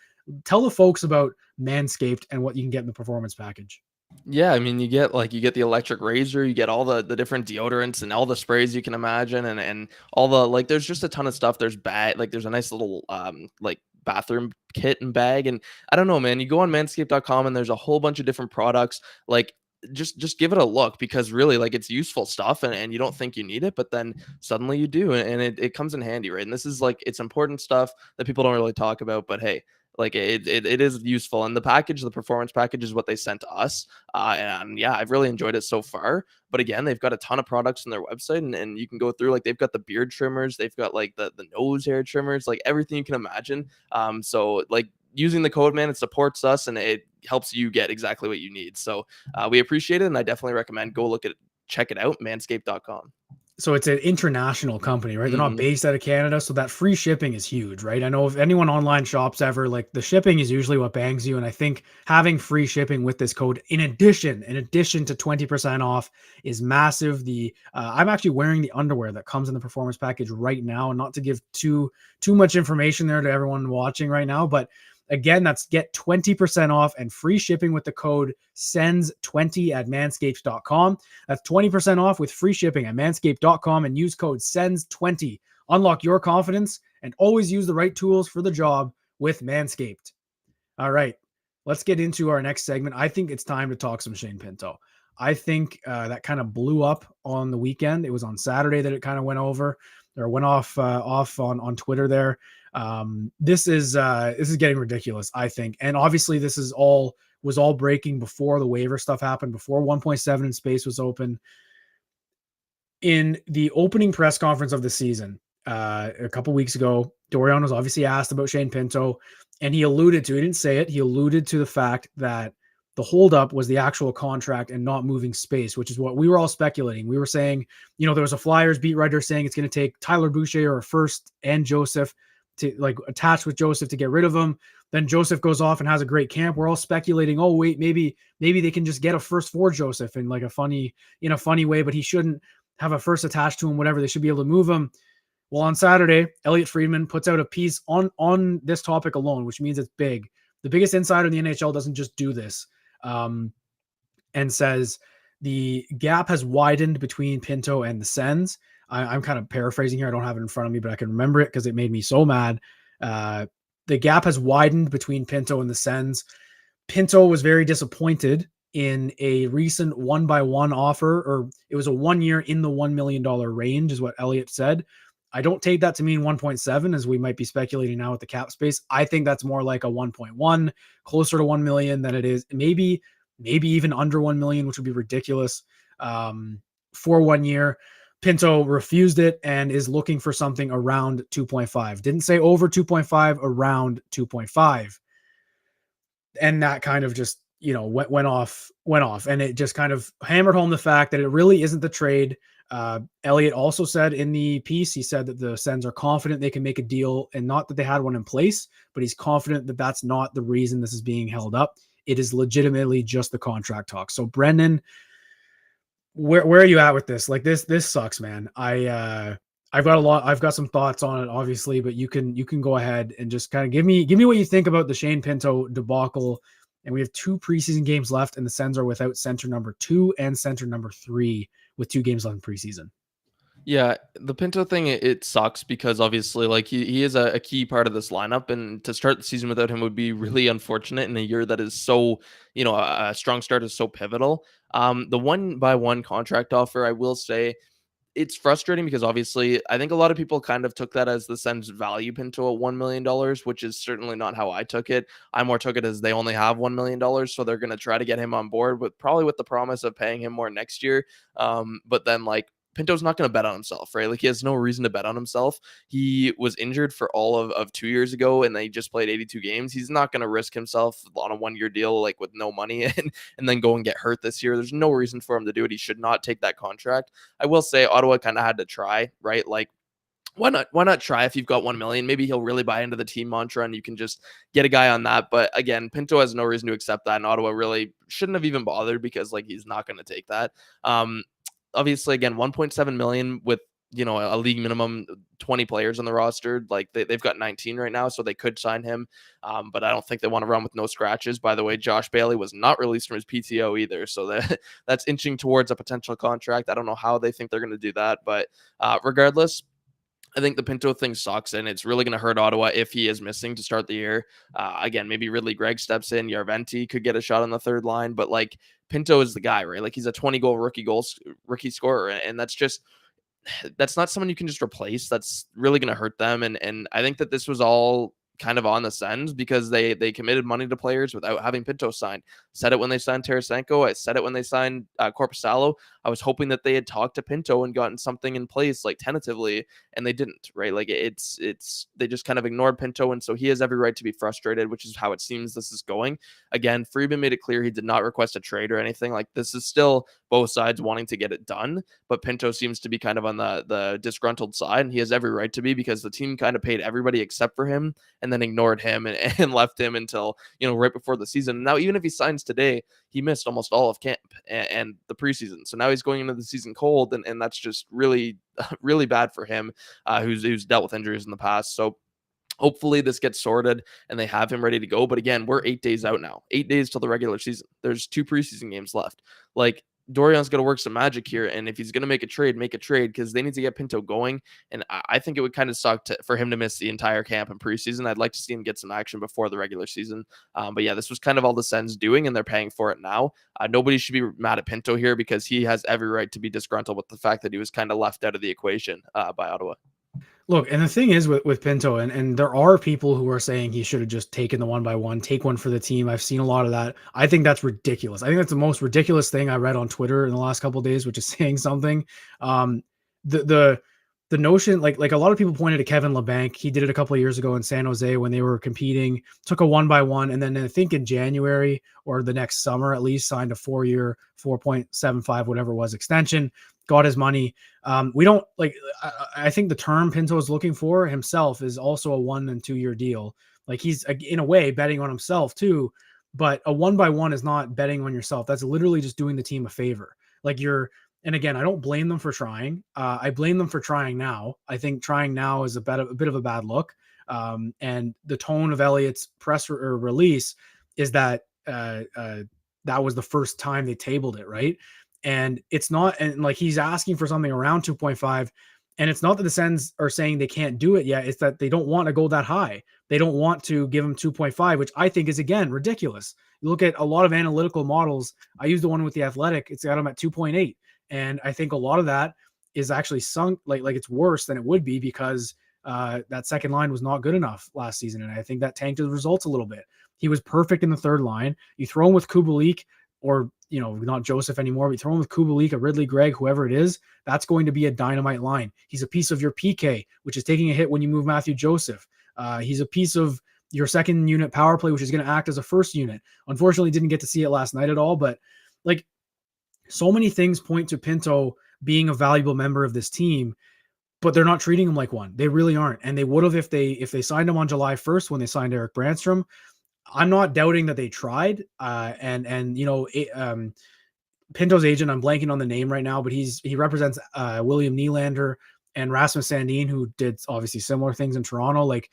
Speaker 1: tell the folks about Manscaped and what you can get in the performance package.
Speaker 2: Yeah, I mean, you get the electric razor, you get all the different deodorants and all the sprays you can imagine, and all the, like, there's just a ton of stuff. There's there's a nice little like bathroom kit and bag, and I don't know, man, you go on manscaped.com and there's a whole bunch of different products. Like, just give it a look, because really, like, it's useful stuff, and you don't think you need it, but then suddenly you do, and it comes in handy, right? And this is like, it's important stuff that people don't really talk about, but hey, Like it is useful. And the performance package is what they sent to us. And yeah, I've really enjoyed it so far. But again, they've got a ton of products on their website, and you can go through, like, they've got the beard trimmers, they've got like the nose hair trimmers, like everything you can imagine. So like, using the code, man, it supports us and it helps you get exactly what you need. So we appreciate it, and I definitely recommend check it out, manscaped.com.
Speaker 1: So it's an international company, right? They're not
Speaker 2: Mm-hmm.
Speaker 1: based out of Canada, so that free shipping is huge, right? I know if anyone online shops ever, like, the shipping is usually what bangs you, and I think having free shipping with this code, in addition to 20% off, is massive. I'm actually wearing the underwear that comes in the performance package right now, and not to give too much information there to everyone watching right now, but again, that's get 20% off and free shipping with the code SENS20 at manscaped.com. That's 20% off with free shipping at manscaped.com, and use code SENS20. Unlock your confidence and always use the right tools for the job with Manscaped. All right, let's get into our next segment. I think it's time to talk some Shane Pinto. I think that kind of blew up on the weekend. It was on Saturday that it kind of went off on Twitter there. This is getting ridiculous, I think. And obviously this was all breaking before the waiver stuff happened, before 1.7 in space was open. In the opening press conference of the season, a couple weeks ago, Dorion was obviously asked about Shane Pinto, and he didn't say it, he alluded to the fact that the holdup was the actual contract and not moving space, which is what we were all speculating. We were saying, there was a Flyers beat writer saying it's going to take Tyler Boucher or first and Joseph to, like, attach with Joseph to get rid of him. Then Joseph goes off and has a great camp. We're all speculating, oh wait, maybe they can just get a first for Joseph in a funny way, but he shouldn't have a first attached to him, whatever. They should be able to move him. Well, on Saturday, Elliot Friedman puts out a piece on this topic alone, which means it's big. The biggest insider in the NHL doesn't just do this, and says the gap has widened between Pinto and the Sens. I'm kind of paraphrasing here. I don't have it in front of me, but I can remember it because it made me so mad. The gap has widened between Pinto and the Sens. Pinto was very disappointed in a recent 1-by-1 offer, or it was a 1 year in the $1 million range, is what Elliot said. I don't take that to mean 1.7, as we might be speculating now with the cap space. I think that's more like a 1.1, closer to 1 million than it is. Maybe even under 1 million, which would be ridiculous, for 1 year. Pinto refused it and is looking for something around 2.5. Didn't say over 2.5, around 2.5. And that kind of just, went off. And it just kind of hammered home the fact that it really isn't the trade. Elliot also said in the piece, he said that the Sens are confident they can make a deal, and not that they had one in place, but he's confident that that's not the reason this is being held up. It is legitimately just the contract talk. So Brennan, where are you at with this? Like, this sucks, man. I've got some thoughts on it, obviously, but you can go ahead and just kind of give me what you think about the Shane Pinto debacle. And we have 2 preseason games left, and the Sens are without center number 2 and center number 3 with 2 games left in preseason.
Speaker 2: Yeah, the Pinto thing, it sucks because obviously, like, he is a key part of this lineup, and to start the season without him would be really unfortunate in a year that is so, a strong start is so pivotal. The 1-by-1 contract offer, I will say, it's frustrating because obviously I think a lot of people kind of took that as the Sens value Pinto at $1 million, which is certainly not how I took it. I more took it as they only have $1 million, so they're going to try to get him on board, but probably with the promise of paying him more next year. But then, like, Pinto's not going to bet on himself, right? Like, he has no reason to bet on himself. He was injured for all of 2 years ago, and they just played 82 games. He's not going to risk himself on a 1-year deal, like, with no money and then go and get hurt this year. There's no reason for him to do it. He should not take that contract. I will say Ottawa kind of had to try, right? Like, why not try if you've got 1 million? Maybe he'll really buy into the team mantra and you can just get a guy on that. But again, Pinto has no reason to accept that, and Ottawa really shouldn't have even bothered because, like, he's not going to take that. Obviously, again, 1.7 million with, a league minimum 20 players on the roster. Like, they've got 19 right now, so they could sign him. But I don't think they want to run with no scratches. By the way, Josh Bailey was not released from his PTO either, so that's inching towards a potential contract. I don't know how they think they're going to do that, but regardless, I think the Pinto thing sucks, and it's really going to hurt Ottawa if he is missing to start the year. Again, maybe Ridley Gregg steps in. Yarventi could get a shot on the third line, but, like, Pinto is the guy, right? Like, he's a 20-goal rookie scorer, and that's not someone you can just replace. That's really going to hurt them, and I think that this was all kind of on the Sens because they committed money to players without having Pinto signed. Said it when they signed Tarasenko. I said it when they signed Korpisalo. I was hoping that they had talked to Pinto and gotten something in place, like tentatively, and they didn't, right? Like it's they just kind of ignored Pinto, and so he has every right to be frustrated, which is how it seems this is going. Again, Friedman made it clear he did not request a trade or anything. Like this is still both sides wanting to get it done, but Pinto seems to be kind of on the disgruntled side, and he has every right to be because the team kind of paid everybody except for him and then ignored him and left him until, right before the season. Now, even if he signs today, he missed almost all of camp and the preseason. So now he's going into the season cold, and that's just really, really bad for him, who's dealt with injuries in the past. So hopefully this gets sorted and they have him ready to go. But again, we're 8 days out now, 8 days till the regular season. There's 2 preseason games left. Like Dorian's going to work some magic here. And if he's going to make a trade because they need to get Pinto going. And I think it would kind of suck for him to miss the entire camp and preseason. I'd like to see him get some action before the regular season. But yeah, this was kind of all the Sens doing, and they're paying for it now. Nobody should be mad at Pinto here because he has every right to be disgruntled with the fact that he was kind of left out of the equation by Ottawa.
Speaker 1: Look, and the thing is with Pinto, and there are people who are saying he should have just taken the 1-by-1, take one for the team. I've seen a lot of that. I think that's ridiculous. I think that's the most ridiculous thing I read on Twitter in the last couple of days, which is saying something. The notion, like a lot of people pointed to Kevin LeBanc. He did it a couple of years ago in San Jose when they were competing, took a 1-by-1, and then I think in January or the next summer at least signed a 4-year, 4.75, whatever it was, extension, got his money. We don't like, I think the term Pinto is looking for himself is also a 1 and 2 year deal. Like he's in a way betting on himself too, but a 1-by-1 is not betting on yourself. That's literally just doing the team a favor. Like and again, I don't blame them for trying. I blame them for trying now. I think trying now is a bit of a bad look. And the tone of Elliott's press or release is that that was the first time they tabled it, right? And it's not, and like he's asking for something around 2.5. And it's not that the Sens are saying they can't do it yet. It's that they don't want to go that high. They don't want to give him 2.5, which I think is, again, ridiculous. You look at a lot of analytical models. I use the one with the Athletic. It's got him at 2.8. And I think a lot of that is actually sunk, like it's worse than it would be because that second line was not good enough last season. And I think that tanked the results a little bit. He was perfect in the third line. You throw him with Kubalik or, not Joseph anymore, but you throw him with Kubalik, a Ridley Gregg, whoever it is, that's going to be a dynamite line. He's a piece of your PK, which is taking a hit when you move Matthew Joseph. He's a piece of your second unit power play, which is going to act as a first unit. Unfortunately, didn't get to see it last night at all, but like so many things point to Pinto being a valuable member of this team, but they're not treating him like one. They really aren't. And they would have if they signed him on July 1st when they signed Eric Brandstrom. I'm not doubting that they tried. Pinto's agent, I'm blanking on the name right now, but he represents William Nylander and Rasmus Sandin, who did obviously similar things in Toronto. Like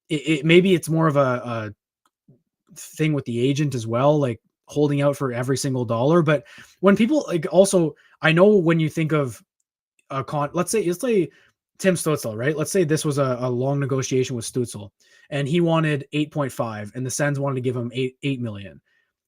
Speaker 1: maybe it's more of a thing with the agent as well, like holding out for every single dollar. But when people also, I know when you think of let's say Tim Stützle, right? Let's say this was a long negotiation with Stützle and he wanted 8.5 and the Sens wanted to give him 8 million.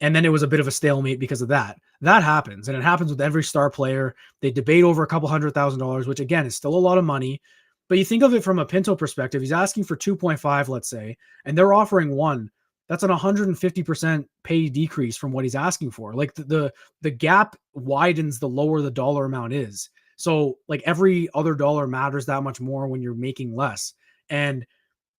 Speaker 1: And then it was a bit of a stalemate because of that. That happens. And it happens with every star player. They debate over $200,000, which again is still a lot of money. But you think of it from a Pinto perspective, he's asking for 2.5, let's say, and they're offering 1. That's an 150% pay decrease from what he's asking for. Like the gap widens the lower the dollar amount is. So like every other dollar matters that much more when you're making less. And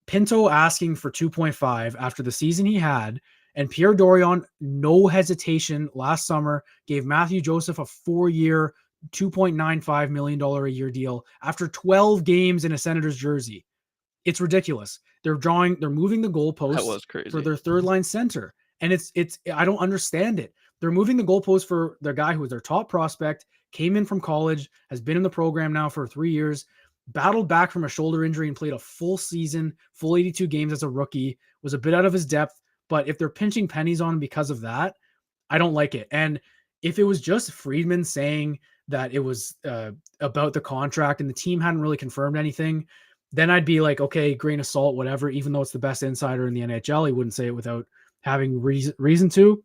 Speaker 1: Pinto asking for 2.5 after the season he had, and Pierre Dorion, no hesitation last summer, gave Matthew Joseph a 4-year, $2.95 million a year deal after 12 games in a Senators jersey. It's ridiculous. They're moving the goalposts for their third line center. And I don't understand it. They're moving the goalposts for their guy who was their top prospect, came in from college, has been in the program now for 3 years, battled back from a shoulder injury and played a full season, full 82 games as a rookie, was a bit out of his depth. But if they're pinching pennies on him because of that, I don't like it. And if it was just Friedman saying that it was about the contract and the team hadn't really confirmed anything, then I'd be like, okay, grain of salt, whatever, even though it's the best insider in the NHL, he wouldn't say it without having reason to.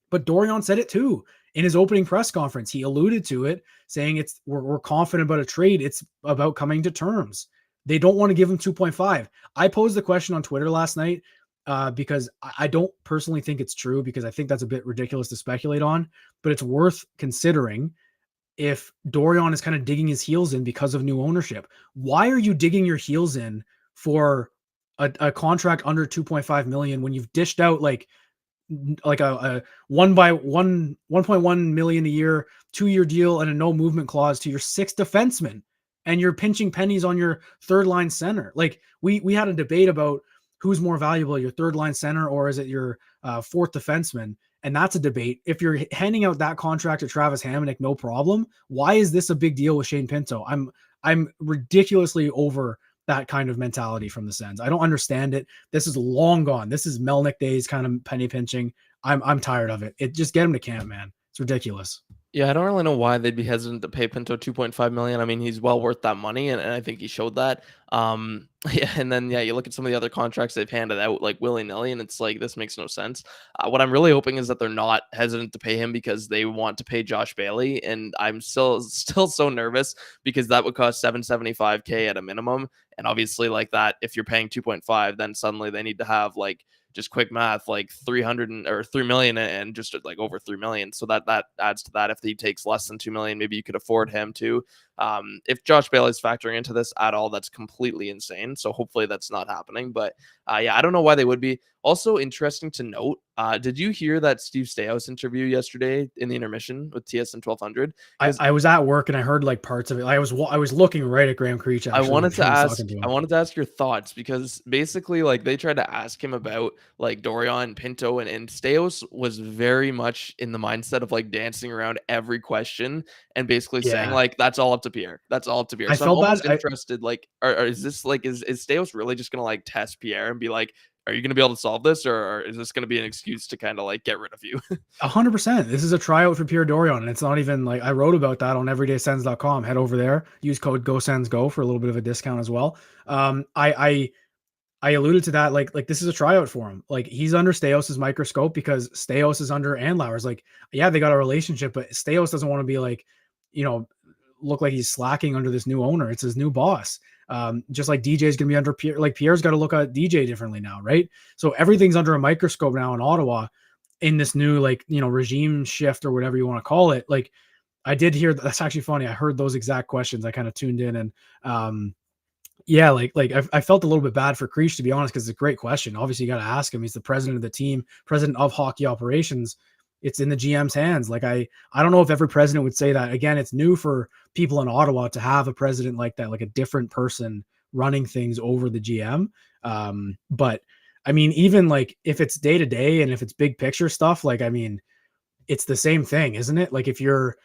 Speaker 1: But Dorion said it too in his opening press conference. He alluded to it, saying we're confident about a trade. It's about coming to terms. They don't want to give him 2.5. I posed the question on Twitter last night because I don't personally think it's true, because I think that's a bit ridiculous to speculate on, but it's worth considering if Dorion is kind of digging his heels in because of new ownership. Why are you digging your heels in for a contract under 2.5 million when you've dished out like a 1.1 million a year, 2-year deal and a no movement clause to your 6th defenseman, and you're pinching pennies on your third line center? Like we had a debate about who's more valuable, your third line center or is it your 4th defenseman? And that's a debate. If you're handing out that contract to Travis Hamonic, no problem. Why is this a big deal with Shane Pinto? I'm ridiculously over that kind of mentality from the Sens. I don't understand it. This is long gone. This is Melnick days kind of penny pinching. I'm tired of it. Just get him to camp, man. It's ridiculous.
Speaker 2: Yeah, I don't really know why they'd be hesitant to pay Pinto 2.5 million. I mean, he's well worth that money, and I think he showed that. Yeah, and then you look at some of the other contracts they've handed out like willy-nilly, and it's like, this makes no sense. What I'm really hoping is that they're not hesitant to pay him because they want to pay Josh Bailey, and I'm still so nervous because that would cost $775K at a minimum, and obviously like that, if you're paying 2.5, then suddenly they need to have like, just quick math, like 300 or 3 million and just like over 3 million. So that adds to that. If he takes less than 2 million, maybe you could afford him to. If Josh Bailey's factoring into this at all, that's completely insane. So hopefully that's not happening. But yeah, I don't know why they would be. Also interesting to note, did you hear that Steve Staios interview yesterday in the intermission with TSN 1200?
Speaker 1: I was at work and I heard like parts of it. I was looking right at Graham Creech.
Speaker 2: I wanted to ask your thoughts, because basically like they tried to ask him about like Dorion and Pinto, and Staios was very much in the mindset of like dancing around every question and basically saying like, that's all up to Pierre. That's all up to Pierre.
Speaker 1: I
Speaker 2: So
Speaker 1: felt
Speaker 2: I'm almost
Speaker 1: bad.
Speaker 2: interested, like, or is this like, is Staios really just gonna like test Pierre and be like, are you going to be able to solve this, or is this going to be an excuse to kind of like get rid of you?
Speaker 1: 100%. This is a tryout for Pierre Dorion, and it's not even like, I wrote about that on everydaysens.com. Head over there, use code GoSensGo for a little bit of a discount as well. I alluded to that, like this is a tryout for him. Like he's under Staios' microscope because Staios is under Andlauer's. Like, yeah, they got a relationship, but Staios doesn't want to be like, look like he's slacking under this new owner. It's his new boss. Just like DJ is going to be under Pierre, like Pierre's got to look at DJ differently now, right? So everything's under a microscope now in Ottawa in this new, like, regime shift or whatever you want to call it. Like I did hear, that's actually funny. I heard those exact questions. I kind of tuned in and, yeah, like I felt a little bit bad for Creech, to be honest, because it's a great question. Obviously, you got to ask him. He's the president of the team, president of hockey operations. It's in the GM's hands. Like I don't know if every president would say that. Again, it's new for people in Ottawa to have a president like that, like a different person running things over the GM. But I mean, even like if it's day to day and if it's big picture stuff, like, I mean, it's the same thing, isn't it? Like if you're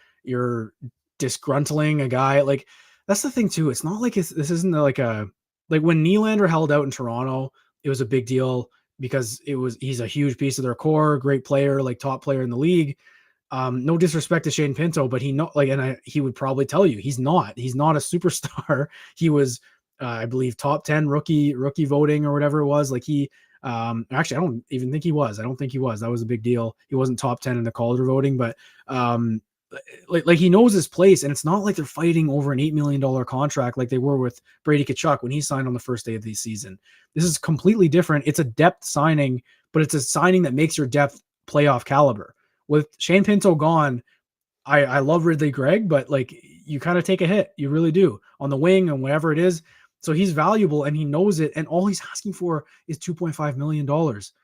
Speaker 1: disgruntling a guy, like that's the thing too. It's not like this isn't like when Nylander held out in Toronto, it was a big deal because he's a huge piece of their core, great player, like top player in the league. No disrespect to Shane Pinto, but he would probably tell you he's not a superstar. He was, I believe, top 10 rookie voting or whatever it was. Like actually, I don't even think he was. I don't think he was. That was a big deal. He wasn't top 10 in the Calder voting, but like he knows his place, and it's not like they're fighting over an $8 million contract like they were with Brady Tkachuk when he signed on the first day of the season. This is completely different. It's a depth signing, but it's a signing that makes your depth playoff caliber. With Shane Pinto gone, I love Ridley Gregg, but like you kind of take a hit. You really do on the wing and whatever it is. So he's valuable and he knows it. And all he's asking for is $2.5 million.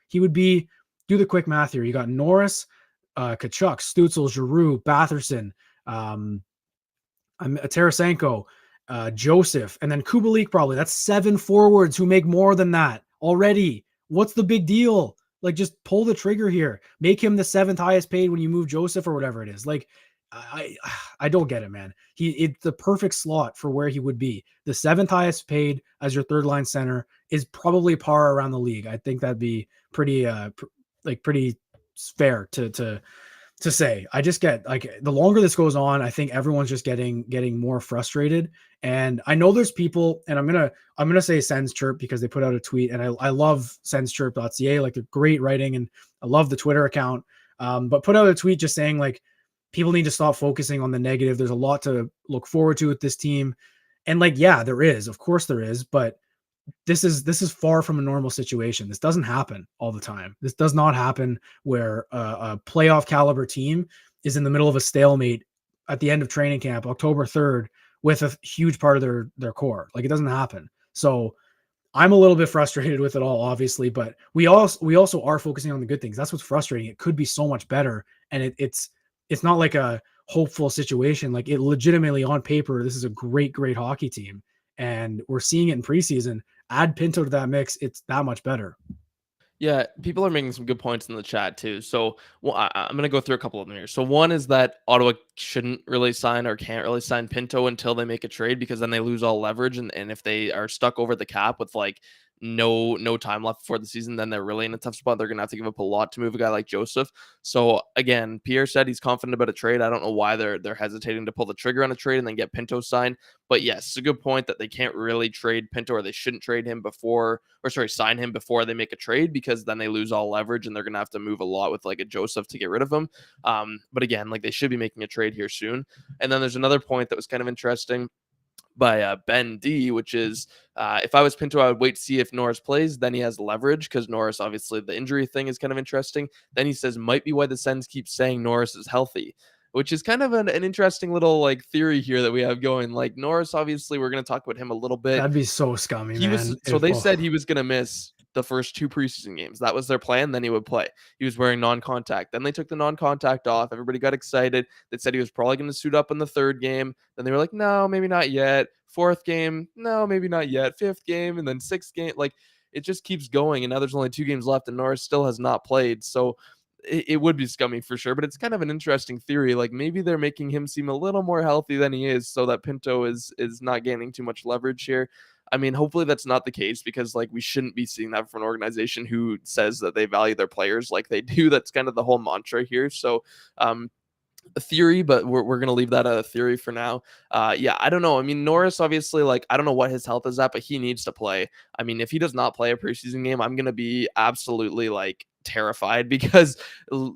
Speaker 1: He would be, do the quick math here. You got Norris, Kachuk, Stützle, Giroux, Batherson, Tarasenko, Joseph, and then Kubalik probably. That's 7 forwards who make more than that already. What's the big deal? Like, just pull the trigger here. Make him the 7th highest paid when you move Joseph or whatever it is. Like, I don't get it, man. It's the perfect slot for where he would be. The 7th highest paid as your third line center is probably par around the league. I think that'd be pretty fair to say. I just get, like, the longer this goes on, I think everyone's just getting more frustrated. And I know there's people, and I'm gonna say Sens Chirp because they put out a tweet, and I love senschirp.ca, like they're great writing, and I love the Twitter account. But put out a tweet just saying like people need to stop focusing on the negative. There's a lot to look forward to with this team. And like, yeah, there is, of course there is, but this is far from a normal situation. This doesn't happen all the time. This does not happen where a playoff caliber team is in the middle of a stalemate at the end of training camp, October 3rd, with a huge part of their core. Like, it doesn't happen. So I'm a little bit frustrated with it all, obviously, but we also are focusing on the good things. That's what's frustrating. It could be so much better, and it's not like a hopeful situation. Like, it legitimately, on paper, this is a great hockey team, and we're seeing it in preseason. Add Pinto to that mix, it's that much better.
Speaker 2: Yeah, people are making some good points in the chat too. So I'm going to go through a couple of them here. So one is that Ottawa shouldn't really sign or can't really sign Pinto until they make a trade, because then they lose all leverage. And if they are stuck over the cap with like no time left before the season, then they're really in a tough spot. They're going to have to give up a lot to move a guy like Joseph. So again, Pierre said he's confident about a trade. I don't know why they're hesitating to pull the trigger on a trade and then get Pinto signed. But yes, it's a good point that they can't really trade Pinto, or they shouldn't trade him before, or sorry, sign him before they make a trade, because then they lose all leverage and they're going to have to move a lot with like a Joseph to get rid of him. But again, like, they should be making a trade here soon. And then there's another point that was kind of interesting by Ben D, which is if I was Pinto, I would wait to see if Norris plays. Then he has leverage, because Norris, obviously, the injury thing is kind of interesting. Then he says, might be why the Sens keep saying Norris is healthy, which is kind of an interesting little like theory here that we have going. Like, Norris, obviously, we're going to talk about him a little bit.
Speaker 1: That'd be so scummy,
Speaker 2: He was
Speaker 1: man.
Speaker 2: so they said he was going to miss the first 2 preseason games. That was their plan. Then he would play. He was wearing non-contact. Then they took the non-contact off. Everybody got excited. They said he was probably going to suit up in the 3rd game. Then they were like, no, maybe not yet. 4th game, no, maybe not yet. 5th game, and then 6th game. Like, it just keeps going. And now there's only 2 games left, and Norris still has not played. So it would be scummy for sure. But it's kind of an interesting theory. Like, maybe they're making him seem a little more healthy than he is, so that Pinto is not gaining too much leverage here. I mean, hopefully that's not the case, because like, we shouldn't be seeing that from an organization who says that they value their players like they do. That's kind of the whole mantra here. So a theory, but we're going to leave that a theory for now. Yeah, I don't know. I mean, Norris, obviously, like, I don't know what his health is at, but he needs to play. I mean, if he does not play a preseason game, I'm going to be absolutely like terrified, because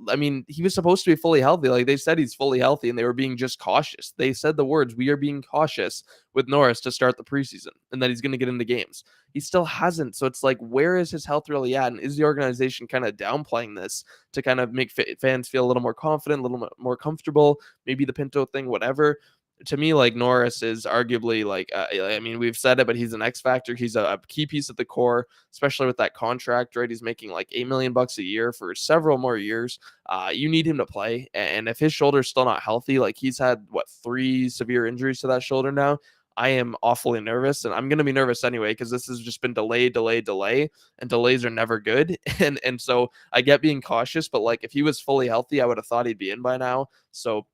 Speaker 2: I mean, he was supposed to be fully healthy. Like, they said he's fully healthy, and they were being just cautious. They said the words, we are being cautious with Norris to start the preseason, and that he's going to get into games. He still hasn't. So it's like, where is his health really at? And is the organization kind of downplaying this to kind of make fans feel a little more confident, a little more comfortable? Maybe the Pinto thing, whatever. To me, like, Norris is arguably like, I mean, we've said it, but he's an X factor. He's a key piece of the core, especially with that contract, right? He's making like $8 million a year for several more years. You need him to play. And if his shoulder's still not healthy, like, he's had 3 severe injuries to that shoulder now. I am awfully nervous, and I'm going to be nervous anyway, because this has just been delay, and delays are never good. And so I get being cautious, but like, if he was fully healthy, I would have thought he'd be in by now. So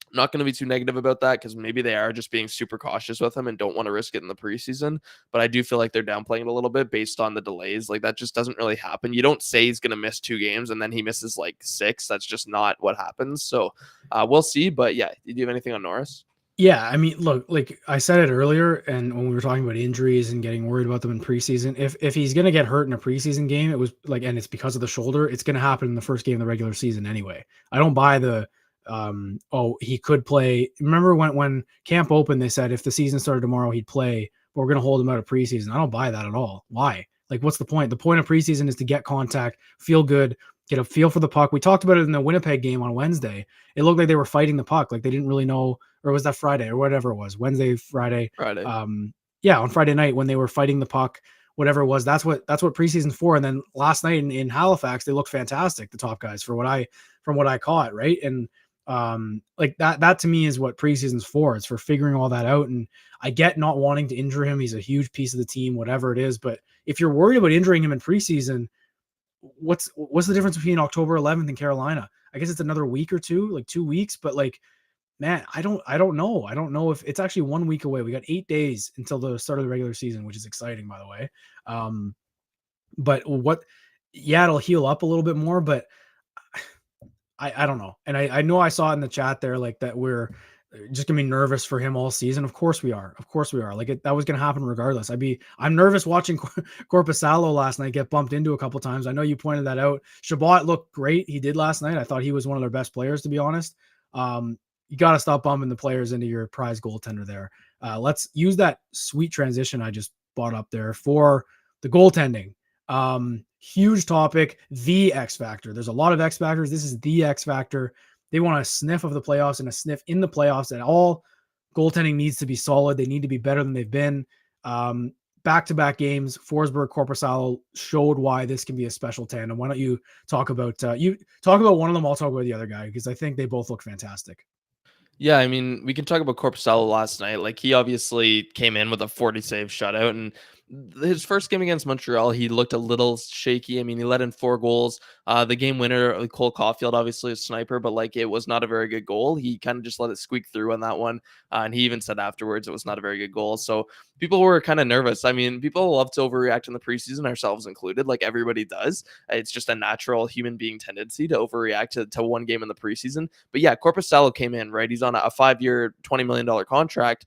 Speaker 2: I'm not going to be too negative about that, because maybe they are just being super cautious with him and don't want to risk it in the preseason. But I do feel like they're downplaying it a little bit based on the delays. Like, that just doesn't really happen. You don't say he's going to miss 2 games and then he misses like 6. That's just not what happens. So we'll see. But yeah, do you have anything on Norris?
Speaker 1: Yeah, I mean, look, like I said it earlier, and when we were talking about injuries and getting worried about them in preseason, if he's gonna get hurt in a preseason game, it was like, and it's because of the shoulder, it's gonna happen in the first game of the regular season anyway. I don't buy the oh, he could play. Remember when camp opened, they said if the season started tomorrow, he'd play, but we're gonna hold him out of preseason. I don't buy that at all. Why? Like, what's the point? The point of preseason is to get contact, feel good, get a feel for the puck. We talked about it in the Winnipeg game on Wednesday. It looked like they were fighting the puck, like they didn't really know, or was that Friday or whatever it was? Wednesday, Friday.
Speaker 2: Friday.
Speaker 1: Yeah, on Friday night when they were fighting the puck, whatever it was. That's what preseason's for. And then last night in Halifax, they looked fantastic, the top guys, from what I caught, right? And like that to me is what preseason's for. It's for figuring all that out. And I get not wanting to injure him. He's a huge piece of the team, whatever it is. But if you're worried about injuring him in preseason, what's the difference between October 11th and Carolina? I guess it's another week or two, like 2 weeks, but like, man, I don't know. I don't know if it's actually 1 week away. We got 8 days until the start of the regular season, which is exciting, by the way. But yeah, it'll heal up a little bit more, but I don't know. And I know I saw it in the chat there, like that we're just gonna be nervous for him all season. Of course we are. Like that was gonna happen regardless. I'm nervous watching Korpisalo last night get bumped into a couple times. I know you pointed that out. Shabbat looked great. He did last night. I thought he was one of their best players, to be honest. you got to stop bumping the players into your prize goaltender there. Let's use that sweet transition I just brought up there for the goaltending. Huge topic, the X factor. There's a lot of X factors. This is the X factor. They want a sniff of the playoffs and a sniff in the playoffs, and all goaltending needs to be solid. They need to be better than they've been. Back-to-back games, Forsberg, Korpisalo showed why this can be a special tandem. Why don't you talk about one of them? I'll talk about the other guy because I think they both look fantastic.
Speaker 2: Yeah, I mean, we can talk about Korpisalo last night. Like, he obviously came in with a 40 save shutout, and his first game against Montreal, he looked a little shaky. I mean, he let in 4 goals. The game winner, Cole Caulfield, obviously a sniper, but like, it was not a very good goal. He kind of just let it squeak through on that one. And he even said afterwards it was not a very good goal. So people were kind of nervous. I mean, people love to overreact in the preseason, ourselves included, like everybody does. It's just a natural human being tendency to overreact to one game in the preseason. But yeah, Korpisalo came in, right? He's on a 5-year, $20 million contract.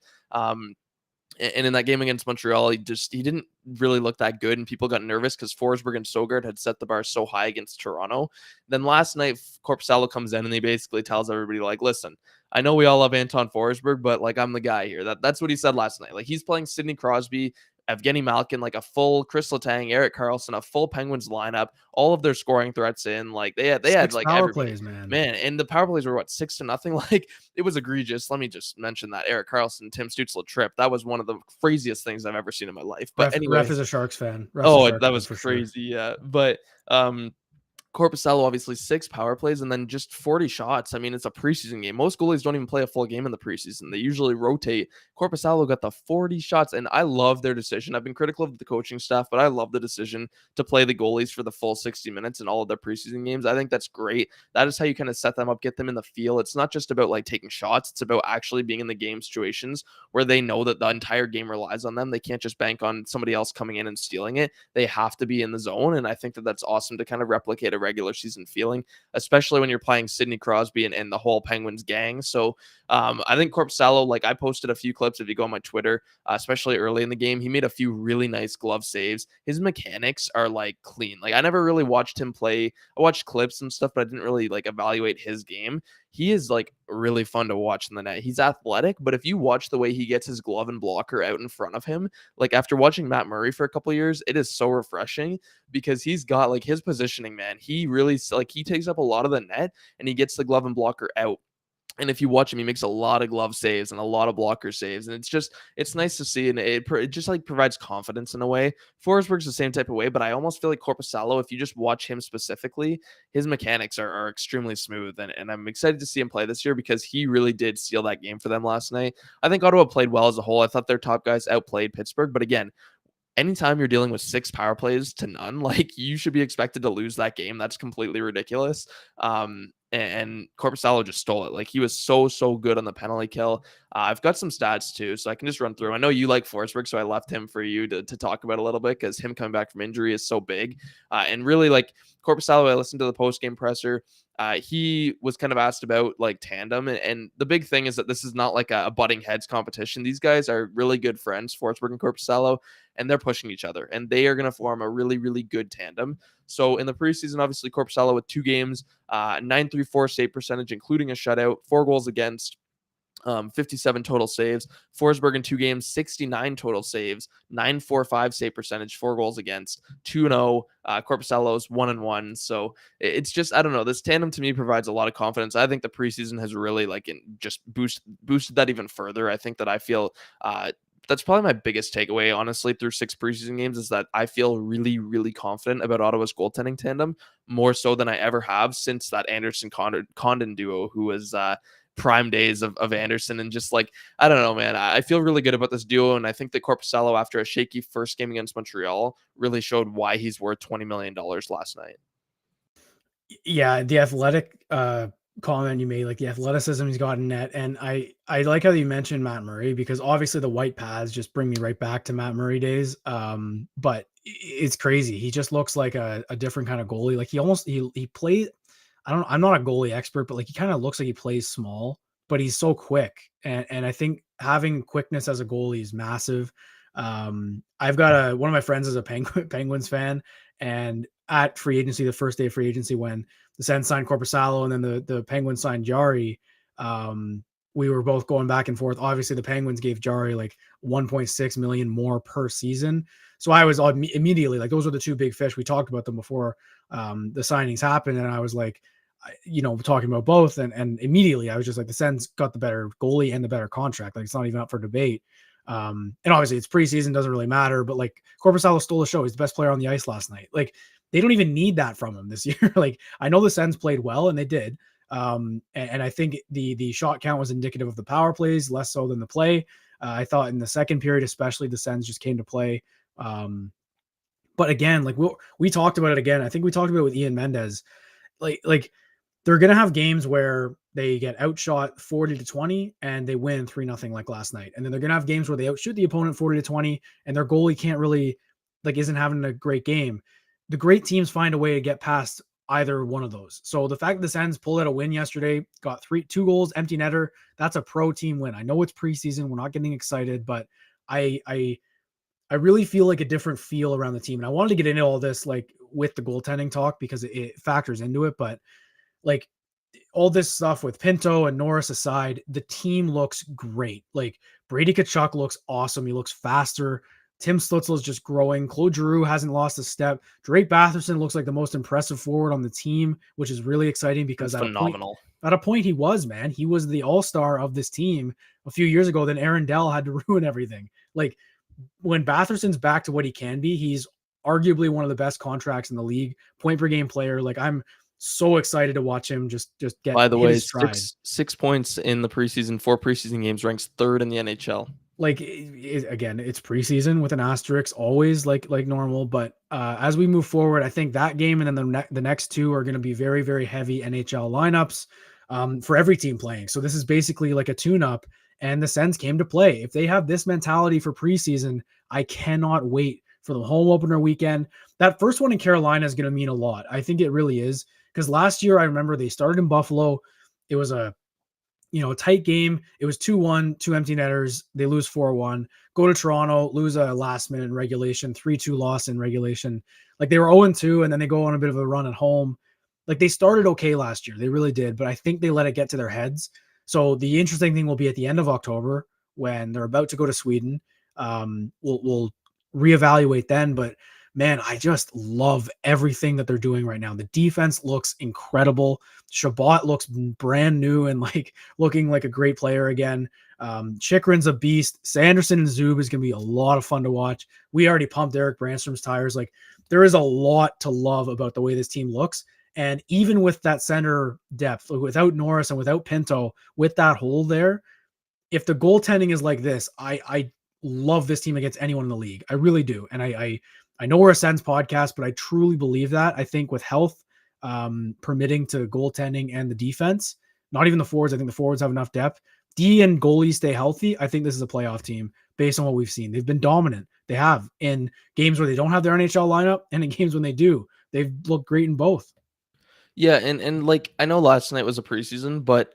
Speaker 2: And in that game against Montreal, he didn't really look that good, and people got nervous because Forsberg and Sogard had set the bar so high against Toronto. Then last night, Korpisalo comes in and he basically tells everybody, like, listen, I know we all love Anton Forsberg, but like, I'm the guy here. That's what he said last night. Like, he's playing Sidney Crosby, Evgeny Malkin, like a full Chris Letang, Erik Karlsson, a full Penguins lineup, all of their scoring threats in. Like, they had like
Speaker 1: power
Speaker 2: everybody.
Speaker 1: plays, man.
Speaker 2: And the power plays were what, 6-0. Like, it was egregious. Let me just mention that Erik Karlsson, Tim Stützle trip. That was one of the craziest things I've ever seen in my life. But anyway,
Speaker 1: Ref is a Sharks fan.
Speaker 2: That was crazy. Sure. Yeah, but Korpisalo, obviously 6 power plays and then just 40 shots. I mean, it's a preseason game. Most goalies don't even play a full game in the preseason. They usually rotate. Korpisalo got the 40 shots, and I love their decision. I've been critical of the coaching staff, but I love the decision to play the goalies for the full 60 minutes in all of their preseason games. I think that's great. That is how you kind of set them up, get them in the feel. It's not just about like taking shots. It's about actually being in the game situations where they know that the entire game relies on them. They can't just bank on somebody else coming in and stealing it. They have to be in the zone, and I think that that's awesome to kind of replicate a regular season feeling, especially when you're playing Sidney Crosby and the whole Penguins gang. So I think Korpisalo, like, I posted a few clips if you go on my Twitter, especially early in the game. He made a few really nice glove saves. His mechanics are like clean. Like, I never really watched him play. I watched clips and stuff, but I didn't really like evaluate his game. He is like really fun to watch in the net. He's athletic, but if you watch the way he gets his glove and blocker out in front of him, like after watching Matt Murray for a couple of years, it is so refreshing because he's got like his positioning, man. He really, like, he takes up a lot of the net and he gets the glove and blocker out. And if you watch him, he makes a lot of glove saves and a lot of blocker saves. And it's nice to see. And it just like provides confidence in a way. Forsberg's the same type of way, but I almost feel like Korpisalo, if you just watch him specifically, his mechanics are extremely smooth. And I'm excited to see him play this year because he really did steal that game for them last night. I think Ottawa played well as a whole. I thought their top guys outplayed Pittsburgh. But again, anytime you're dealing with 6 power plays to none, like, you should be expected to lose that game. That's completely ridiculous. And Korpisalo just stole it. Like, he was so good on the penalty kill. I've got some stats too, so I can just run through. I know you like Forsberg, so I left him for you to talk about a little bit because him coming back from injury is so big. And really, like, Korpisalo, I listened to the post-game presser. He was kind of asked about like tandem, and the big thing is that this is not like a butting heads competition. These guys are really good friends, Forsberg and Korpisalo, and they're pushing each other, and they are going to form a really good tandem. So in the preseason, obviously Korpisalo with 2 games, 934 save percentage, including a shutout, 4 goals against, 57 total saves. Forsberg in 2 games, 69 total saves, 945 save percentage, 4 goals against, 2-0. Korpisalo's 1-1. So it's just, I don't know. This tandem to me provides a lot of confidence. I think the preseason has really like just boosted that even further. I think that I feel that's probably my biggest takeaway, honestly, through 6 preseason games, is that I feel really confident about Ottawa's goaltending tandem, more so than I ever have since that Anderson-Condon duo, who was prime days of Anderson. And just like, I don't know, man, I feel really good about this duo. And I think that Korpisalo, after a shaky first game against Montreal, really showed why he's worth $20 million last night.
Speaker 1: Yeah, the athletic comment you made, like the athleticism he's got in net. And I like how you mentioned Matt Murray, because obviously the white pads just bring me right back to Matt Murray days. But it's crazy. He just looks like a different kind of goalie. Like he plays, I'm not a goalie expert, but like he kind of looks like he plays small, but he's so quick. And I think having quickness as a goalie is massive. I've got one of my friends is a Penguins fan, and at free agency, the first day of free agency, when the Sens signed Korpisalo and then the Penguins signed Jari, we were both going back and forth. Obviously, the Penguins gave Jari like 1.6 million more per season. So I was immediately like, those are the two big fish. We talked about them before the signings happened. And I was like, talking about both. And immediately I was just like, the Sens got the better goalie and the better contract. Like, it's not even up for debate. And obviously it's preseason, doesn't really matter. But like, Korpisalo stole the show. He's the best player on the ice last night. Like, they don't even need that from him this year. Like, I know the Sens played well, and they did. And I think the shot count was indicative of the power plays, less so than the play. I thought in the second period, especially, the Sens just came to play. But again, like we talked about it again. I think we talked about it with Ian Mendez. Like they're gonna have games where they get outshot 40-20 and they win 3-0 like last night. And then they're gonna have games where they outshoot the opponent 40-20 and their goalie can't really isn't having a great game. The great teams find a way to get past either one of those. So the fact that the Sens pulled out a win yesterday, got 2 goals, empty netter, that's a pro team win. I know it's preseason, we're not getting excited, but I really feel like a different feel around the team. And I wanted to get into all this like with the goaltending talk because it factors into it. But like all this stuff with Pinto and Norris aside, the team looks great. Like Brady Tkachuk looks awesome. He looks faster. Tim Stützle is just growing. Claude Giroux hasn't lost a step. Drake Batherson looks like the most impressive forward on the team, which is really exciting because
Speaker 2: That's phenomenal.
Speaker 1: At a point he was, man. He was the all-star of this team a few years ago. Then Aaron Dell had to ruin everything. Like when Batherson's back to what he can be, he's arguably one of the best contracts in the league. Point per game player. Like I'm so excited to watch him just get.
Speaker 2: By the way,
Speaker 1: his stride.
Speaker 2: six points in the preseason, 4 preseason games, ranks 3rd in the NHL.
Speaker 1: Like again, it's preseason with an asterisk, always like normal. But as we move forward, I think that game and then the next 2 are going to be very, very heavy NHL lineups for every team playing. So this is basically like a tune-up, and the Sens came to play. If they have this mentality for preseason, I cannot wait for the home opener weekend. That first one in Carolina is going to mean a lot. I think it really is, because last year I remember they started in Buffalo. It was a tight game. It was 2-1, 2 empty netters. They lose 4-1. Go to Toronto, lose a last minute in regulation, 3-2 loss in regulation. Like they were 0-2, and then they go on a bit of a run at home. Like they started okay last year. They really did, but I think they let it get to their heads. So the interesting thing will be at the end of October when they're about to go to Sweden. We'll reevaluate then, but man, I just love everything that they're doing right now. The defense looks incredible. Shabbat looks brand new and like looking like a great player again. Chikrin's a beast. Sanderson and Zub is going to be a lot of fun to watch. We already pumped Eric Brandstrom's tires. Like there is a lot to love about the way this team looks. And even with that center depth, without Norris and without Pinto, with that hole there, if the goaltending is like this, I love this team against anyone in the league. I really do. And I know we're a Sens podcast, but I truly believe that. I think with health permitting to goaltending and the defense, not even the forwards, I think the forwards have enough depth. D and goalies stay healthy. I think this is a playoff team based on what we've seen. They've been dominant. They have in games where they don't have their NHL lineup and in games when they do. They've looked great in both.
Speaker 2: Yeah, and like I know last night was a preseason, but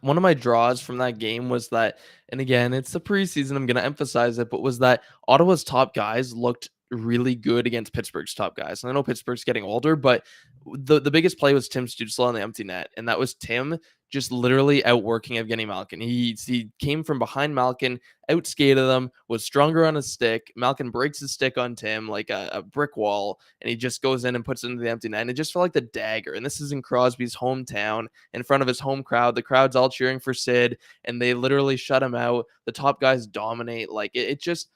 Speaker 2: one of my draws from that game was that, and again, it's the preseason, I'm going to emphasize it, but was that Ottawa's top guys looked really good against Pittsburgh's top guys. And I know Pittsburgh's getting older, but the biggest play was Tim Stützle on the empty net, and that was Tim just literally outworking Evgeny Malkin. He came from behind Malkin, outskated him, was stronger on his stick. Malkin breaks his stick on Tim like a brick wall, and he just goes in and puts it into the empty net. And it just felt like the dagger. And this is in Crosby's hometown, in front of his home crowd. The crowd's all cheering for Sid, and they literally shut him out. The top guys dominate. Like it just,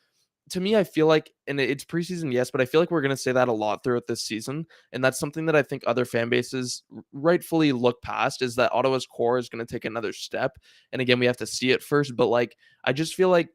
Speaker 2: to me, I feel like, and it's preseason, yes, but I feel like we're going to say that a lot throughout this season. And that's something that I think other fan bases rightfully look past, is that Ottawa's core is going to take another step. And again, we have to see it first, but like, I just feel like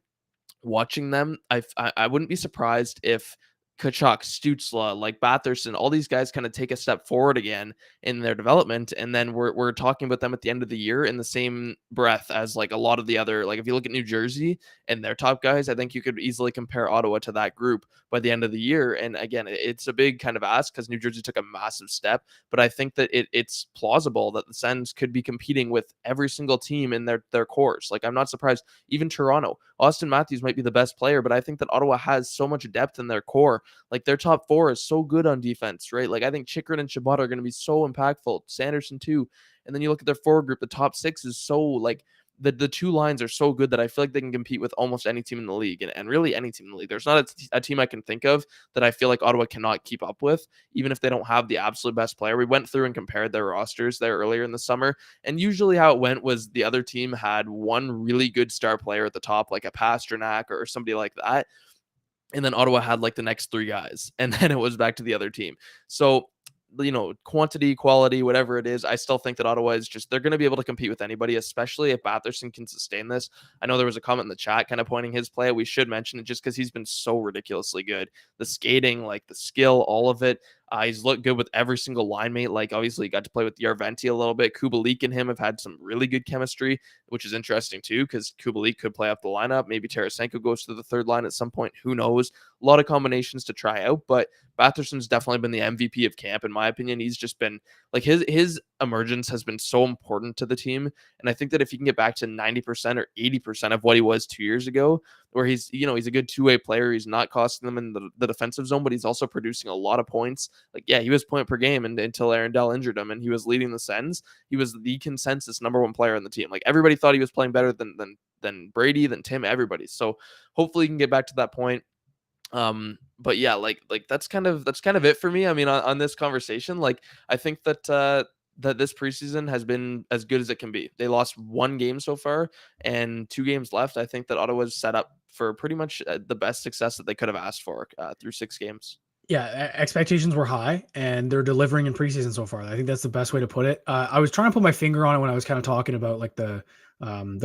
Speaker 2: watching them, I wouldn't be surprised if Tkachuk, Stützle, like Batherson, all these guys kind of take a step forward again in their development. And then we're talking about them at the end of the year in the same breath as like a lot of the other, like if you look at New Jersey and their top guys, I think you could easily compare Ottawa to that group by the end of the year. And again, it's a big kind of ask because New Jersey took a massive step, but I think that it's plausible that the Sens could be competing with every single team in their cores. Like I'm not surprised. Even Toronto, Austin Matthews might be the best player, but I think that Ottawa has so much depth in their core. Like their top 4 is so good on defense, right? Like I think Chikrin and Shabbat are going to be so impactful. Sanderson too. And then you look at their forward group, the top 6 is so like the two lines are so good that I feel like they can compete with almost any team in the league, and really any team in the league. There's not a team I can think of that I feel like Ottawa cannot keep up with, even if they don't have the absolute best player. We went through and compared their rosters there earlier in the summer, and usually how it went was the other team had one really good star player at the top, like a Pasternak or somebody like that, and then Ottawa had like the next three guys, and then it was back to the other team. So, quantity, quality, whatever it is, I still think that Ottawa is just, they're going to be able to compete with anybody, especially if Batherson can sustain this. I know there was a comment in the chat kind of pointing his play. We should mention it just because he's been so ridiculously good. The skating, like the skill, all of it. He's looked good with every single line mate. Like, obviously, he got to play with Yarventi a little bit. Kubalik and him have had some really good chemistry, which is interesting too, because Kubalik could play up the lineup. Maybe Tarasenko goes to the third line at some point. Who knows? A lot of combinations to try out, but Batherson's definitely been the MVP of camp, in my opinion. He's just been like, his emergence has been so important to the team. And I think that if he can get back to 90% or 80% of what he was 2 years ago, where he's a good two-way player, he's not costing them in the defensive zone, but he's also producing a lot of points. Like, yeah, he was point per game until Aaron Dell injured him, and he was leading the Sens. He was the consensus number one player on the team. Like, everybody thought he was playing better than Brady, than Tim, everybody. So hopefully he can get back to that point. But yeah, like that's kind of it for me. I mean, on this conversation, like, I think that that this preseason has been as good as it can be. They lost one game so far and 2 games left. I think that Ottawa's set up for pretty much the best success that they could have asked for through 6 games.
Speaker 1: Yeah, expectations were high, and they're delivering in preseason so far. I think that's the best way to put it. I was trying to put my finger on it when I was kind of talking about like the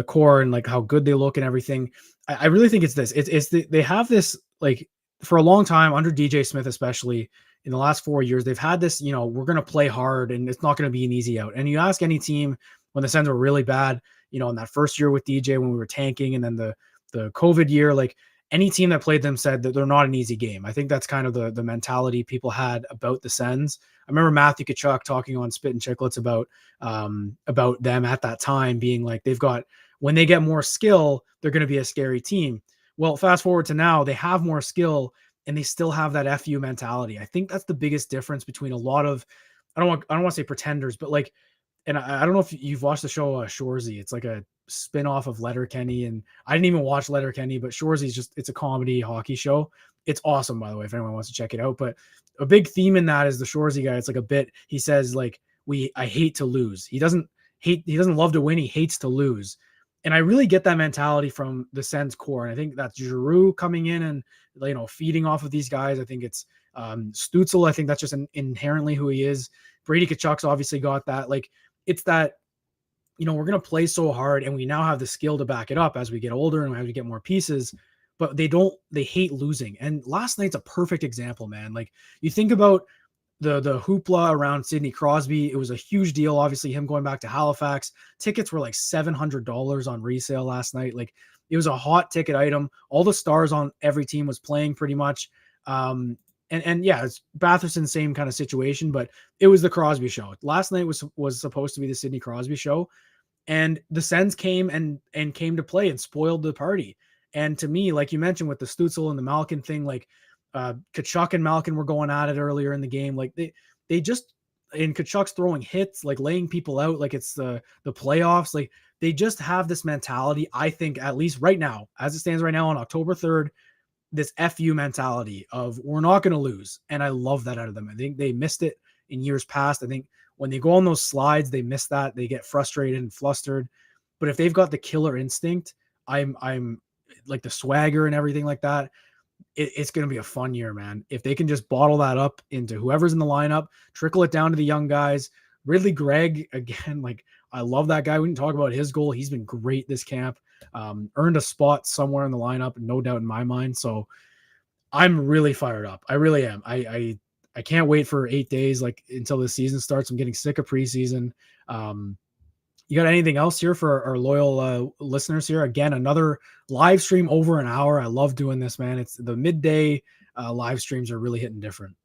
Speaker 1: core and like how good they look and everything. I really think it's this. They have this, like, for a long time under DJ Smith, especially in the last 4 years, they've had this. We're going to play hard, and it's not going to be an easy out. And you ask any team when the Sens were really bad, in that first year with DJ when we were tanking, and then the COVID year, like, any team that played them said that they're not an easy game. I think that's kind of the mentality people had about the Sens. I remember Matthew Tkachuk talking on Spit and Chicklets about them at that time, being like, when they get more skill, they're going to be a scary team. Well, fast forward to now, they have more skill and they still have that FU mentality. I think that's the biggest difference between a lot of, I don't want to say pretenders, but like, and I don't know if you've watched the show Shoresy. It's like a spin-off of Letterkenny, and I didn't even watch Letterkenny, but Shoresy's it's a comedy hockey show. It's awesome, by the way, if anyone wants to check it out. But a big theme in that is the Shoresy guy. It's like a bit, he says, like, I hate to lose. He doesn't love to win, he hates to lose. And I really get that mentality from the Sens core. And I think that's Giroux coming in and, feeding off of these guys. I think it's Stützle. I think that's just inherently who he is. Brady Tkachuk's obviously got that. Like, it's that, we're going to play so hard, and we now have the skill to back it up as we get older and as we get more pieces, but they hate losing. And last night's a perfect example, man. Like, you think about the hoopla around Sidney Crosby. It was a huge deal. Obviously, him going back to Halifax. Tickets were like $700 on resale last night. Like, it was a hot ticket item. All the stars on every team was playing pretty much. And yeah, it's Batherson, same kind of situation, but it was the Crosby show. Last night was supposed to be the Sidney Crosby show, and the Sens came and came to play and spoiled the party. And to me, like you mentioned with the Stützle and the Malkin thing, like Tkachuk and Malkin were going at it earlier in the game. Like they just, in Kachuk's throwing hits, like laying people out, like it's the playoffs. Like, they just have this mentality. I think, at least right now, as it stands right now on October 3rd, this FU mentality of we're not going to lose. And I love that out of them. I think they missed it in years past. I think when they go on those slides, they miss that. They get frustrated and flustered. But if they've got the killer instinct, I'm like the swagger and everything like that, it's going to be a fun year, man. If they can just bottle that up into whoever's in the lineup, trickle it down to the young guys. Ridley Gregg, again, like, I love that guy. We didn't talk about his goal. He's been great this camp. Earned a spot somewhere in the lineup, no doubt in my mind. So I'm really fired up. I really am. I can't wait for 8 days, like, until the season starts. I'm getting sick of preseason. You got anything else here for our loyal listeners here? Again, another live stream over an hour. I love doing this, man. It's the midday live streams are really hitting different.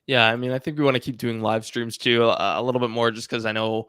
Speaker 2: Yeah, I mean, I think we want to keep doing live streams too, a little bit more, just because I know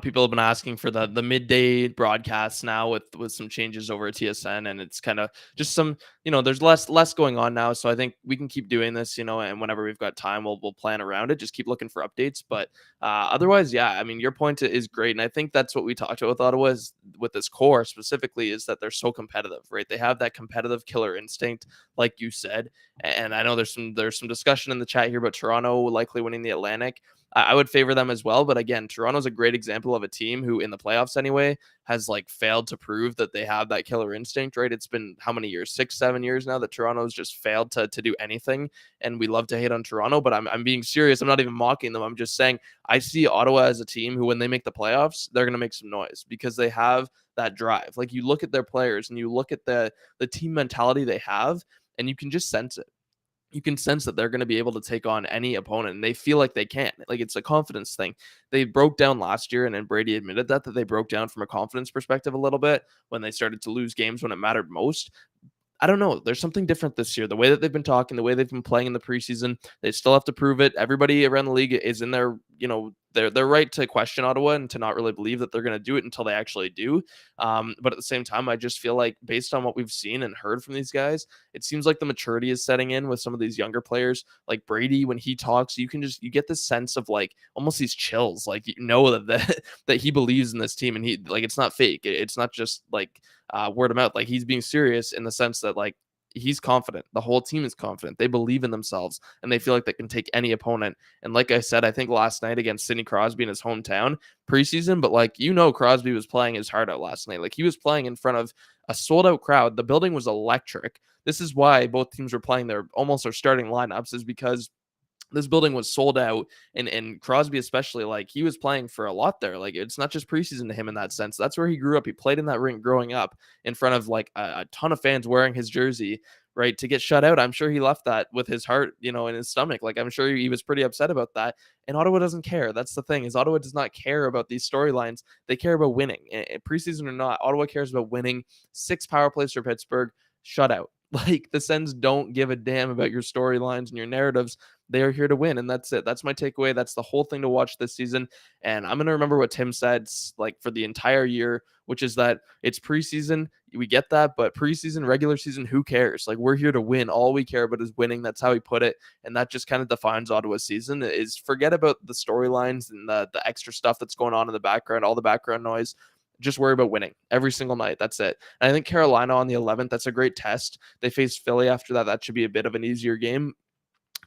Speaker 2: people have been asking for the midday broadcasts now with some changes over at TSN, and it's kind of just some, there's less going on now. So I think we can keep doing this, and whenever we've got time, we'll plan around it. Just keep looking for updates, but otherwise, yeah, I mean, your point is great, and I think that's what we talked about with Ottawa is with this core specifically is that they're so competitive, right? They have that competitive killer instinct, like you said. And I know there's some discussion in the chat here about Toronto likely winning the Atlantic. I would favor them as well, but again, Toronto's a great example of a team who, in the playoffs anyway, has like failed to prove that they have that killer instinct. Right? It's been how many years? 6, 7 years now that Toronto's just failed to do anything. And we love to hate on Toronto, but I'm being serious. I'm not even mocking them. I'm just saying I see Ottawa as a team who, when they make the playoffs, they're going to make some noise because they have that drive. Like you look at their players and you look at the team mentality they have, and you can just sense it. You can sense that they're going to be able to take on any opponent, and they feel like they can. Like it's a confidence thing. They broke down last year, and Brady admitted that they broke down from a confidence perspective a little bit when they started to lose games when it mattered most. I don't know. There's something different this year. The way that they've been talking, the way they've been playing in the preseason, they still have to prove it. Everybody around the league is in their, their right to question Ottawa and to not really believe that they're going to do it until they actually do. But at the same time, I just feel like based on what we've seen and heard from these guys, it seems like the maturity is setting in with some of these younger players. Like Brady, when he talks, you get this sense of like almost these chills. Like that he believes in this team, and he like it's not fake. It's not just like word of mouth. Like he's being serious in the sense that like he's confident. The whole team is confident. They believe in themselves and they feel like they can take any opponent. And like I said, I think last night against Sidney Crosby in his hometown preseason, but like, Crosby was playing his heart out last night. Like he was playing in front of a sold out crowd. The building was electric. This is why both teams were playing their starting lineups, is because this building was sold out, and Crosby especially, like he was playing for a lot there. Like it's not just preseason to him in that sense. That's where he grew up. He played in that rink growing up in front of like a ton of fans wearing his jersey, right? To get shut out, I'm sure he left that with his heart, in his stomach. Like I'm sure he was pretty upset about that. And Ottawa doesn't care. That's the thing, is Ottawa does not care about these storylines. They care about winning. And preseason or not, Ottawa cares about winning. 6 power plays for Pittsburgh, shutout. Like the Sens don't give a damn about your storylines and your narratives. They are here to win, and that's it. That's my takeaway. That's the whole thing to watch this season. And I'm gonna remember what Tim said, like for the entire year, which is that it's preseason. We get that, but preseason, regular season, who cares? Like we're here to win. All we care about is winning. That's how he put it, and that just kind of defines Ottawa's season. Is forget about the storylines and the extra stuff that's going on in the background, all the background noise. Just worry about winning every single night. That's it. And I think Carolina on the 11th, that's a great test. They face Philly after that. That should be a bit of an easier game,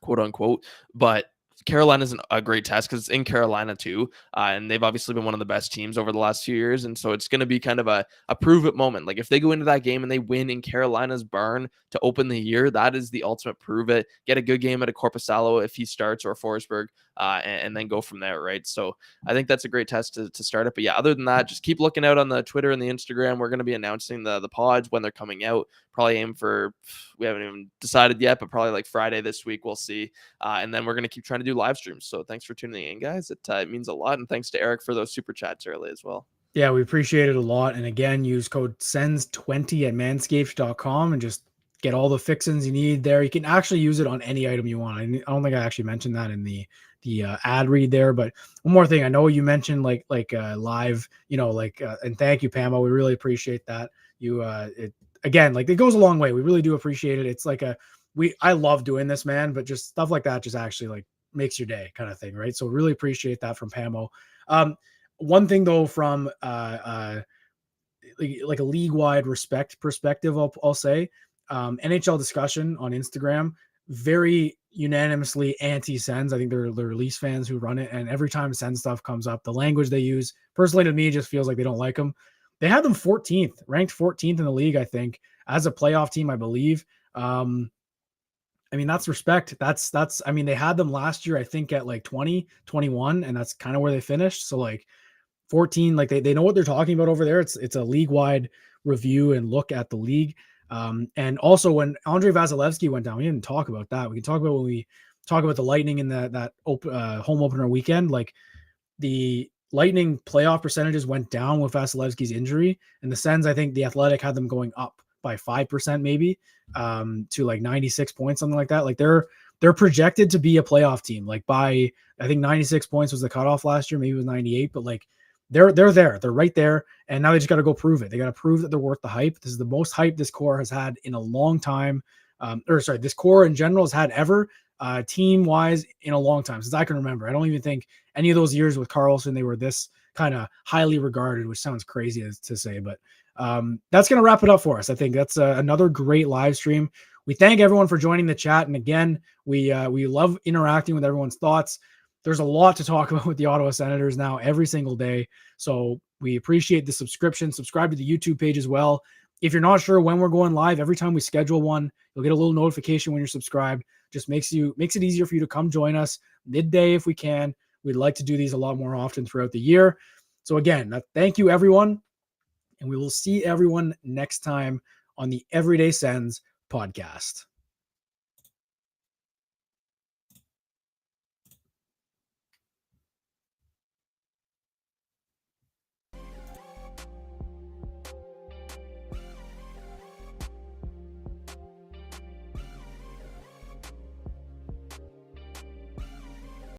Speaker 2: quote unquote. But Carolina isn't a great test because it's in Carolina too. And they've obviously been one of the best teams over the last few years. And so it's going to be kind of a prove it moment. Like if they go into that game and they win in Carolina's barn to open the year, that is the ultimate prove it. Get a good game at a Korpisalo if he starts, or Forsberg, and then go from there, right? So I think that's a great test to start it. But yeah, other than that, just keep looking out on the Twitter and the Instagram. We're going to be announcing the pods when they're coming out. Probably aim for, we haven't even decided yet, but probably like Friday this week, we'll see. And then we're going to keep trying to do live streams. So thanks for tuning in, guys. It means a lot. And thanks to Eric for those super chats early as well.
Speaker 1: Yeah, we appreciate it a lot. And again, use code SENS20 at manscaped.com and just get all the fixins you need there. You can actually use it on any item you want. I don't think I actually mentioned that in the ad read there, but one more thing. I know you mentioned like live, and thank you, Pamo. We really appreciate that. Again, like it goes a long way. We really do appreciate it. It's like I love doing this, man, but just stuff like that just actually like makes your day kind of thing. Right. So really appreciate that from Pamo. One thing though, from like a league-wide respect perspective, I'll say, NHL discussion on Instagram, very unanimously anti-Sens. I think they're Leafs fans who run it, and every time Sens stuff comes up, the language they use, personally to me, just feels like they don't like them. They had them 14th, ranked 14th in the league, I think, as a playoff team, I believe. I mean, that's respect. I mean, they had them last year, I think, at like 20, 21, and that's kind of where they finished. So like 14, like they know what they're talking about over there. It's a league-wide review and look at the league. And also when Andre Vasilevsky went down, we didn't talk about that. We can talk about when we talk about the Lightning in that home opener weekend, like the Lightning playoff percentages went down with Vasilevsky's injury, and the Sens, I think the Athletic had them going up by 5% maybe, to like 96 points, something like that. Like they're they're projected to be a playoff team. Like by, I think 96 points was the cutoff last year. Maybe it was 98, but like they're there. They're right there. And now they just got to go prove it. They got to prove that they're worth the hype. This is the most hype this core has had in a long time. This core in general has had ever, team wise, in a long time since I can remember. I don't even think any of those years with Karlsson, they were this kind of highly regarded, which sounds crazy to say, but that's going to wrap it up for us. I think that's another great live stream. We thank everyone for joining the chat. And again, we love interacting with everyone's thoughts. There's a lot to talk about with the Ottawa Senators now every single day. So we appreciate the subscription. Subscribe to the YouTube page as well. If you're not sure when we're going live, every time we schedule one, you'll get a little notification when you're subscribed. Just makes it easier for you to come join us midday if we can. We'd like to do these a lot more often throughout the year. So again, thank you everyone. And we will see everyone next time on the Everyday Sens podcast.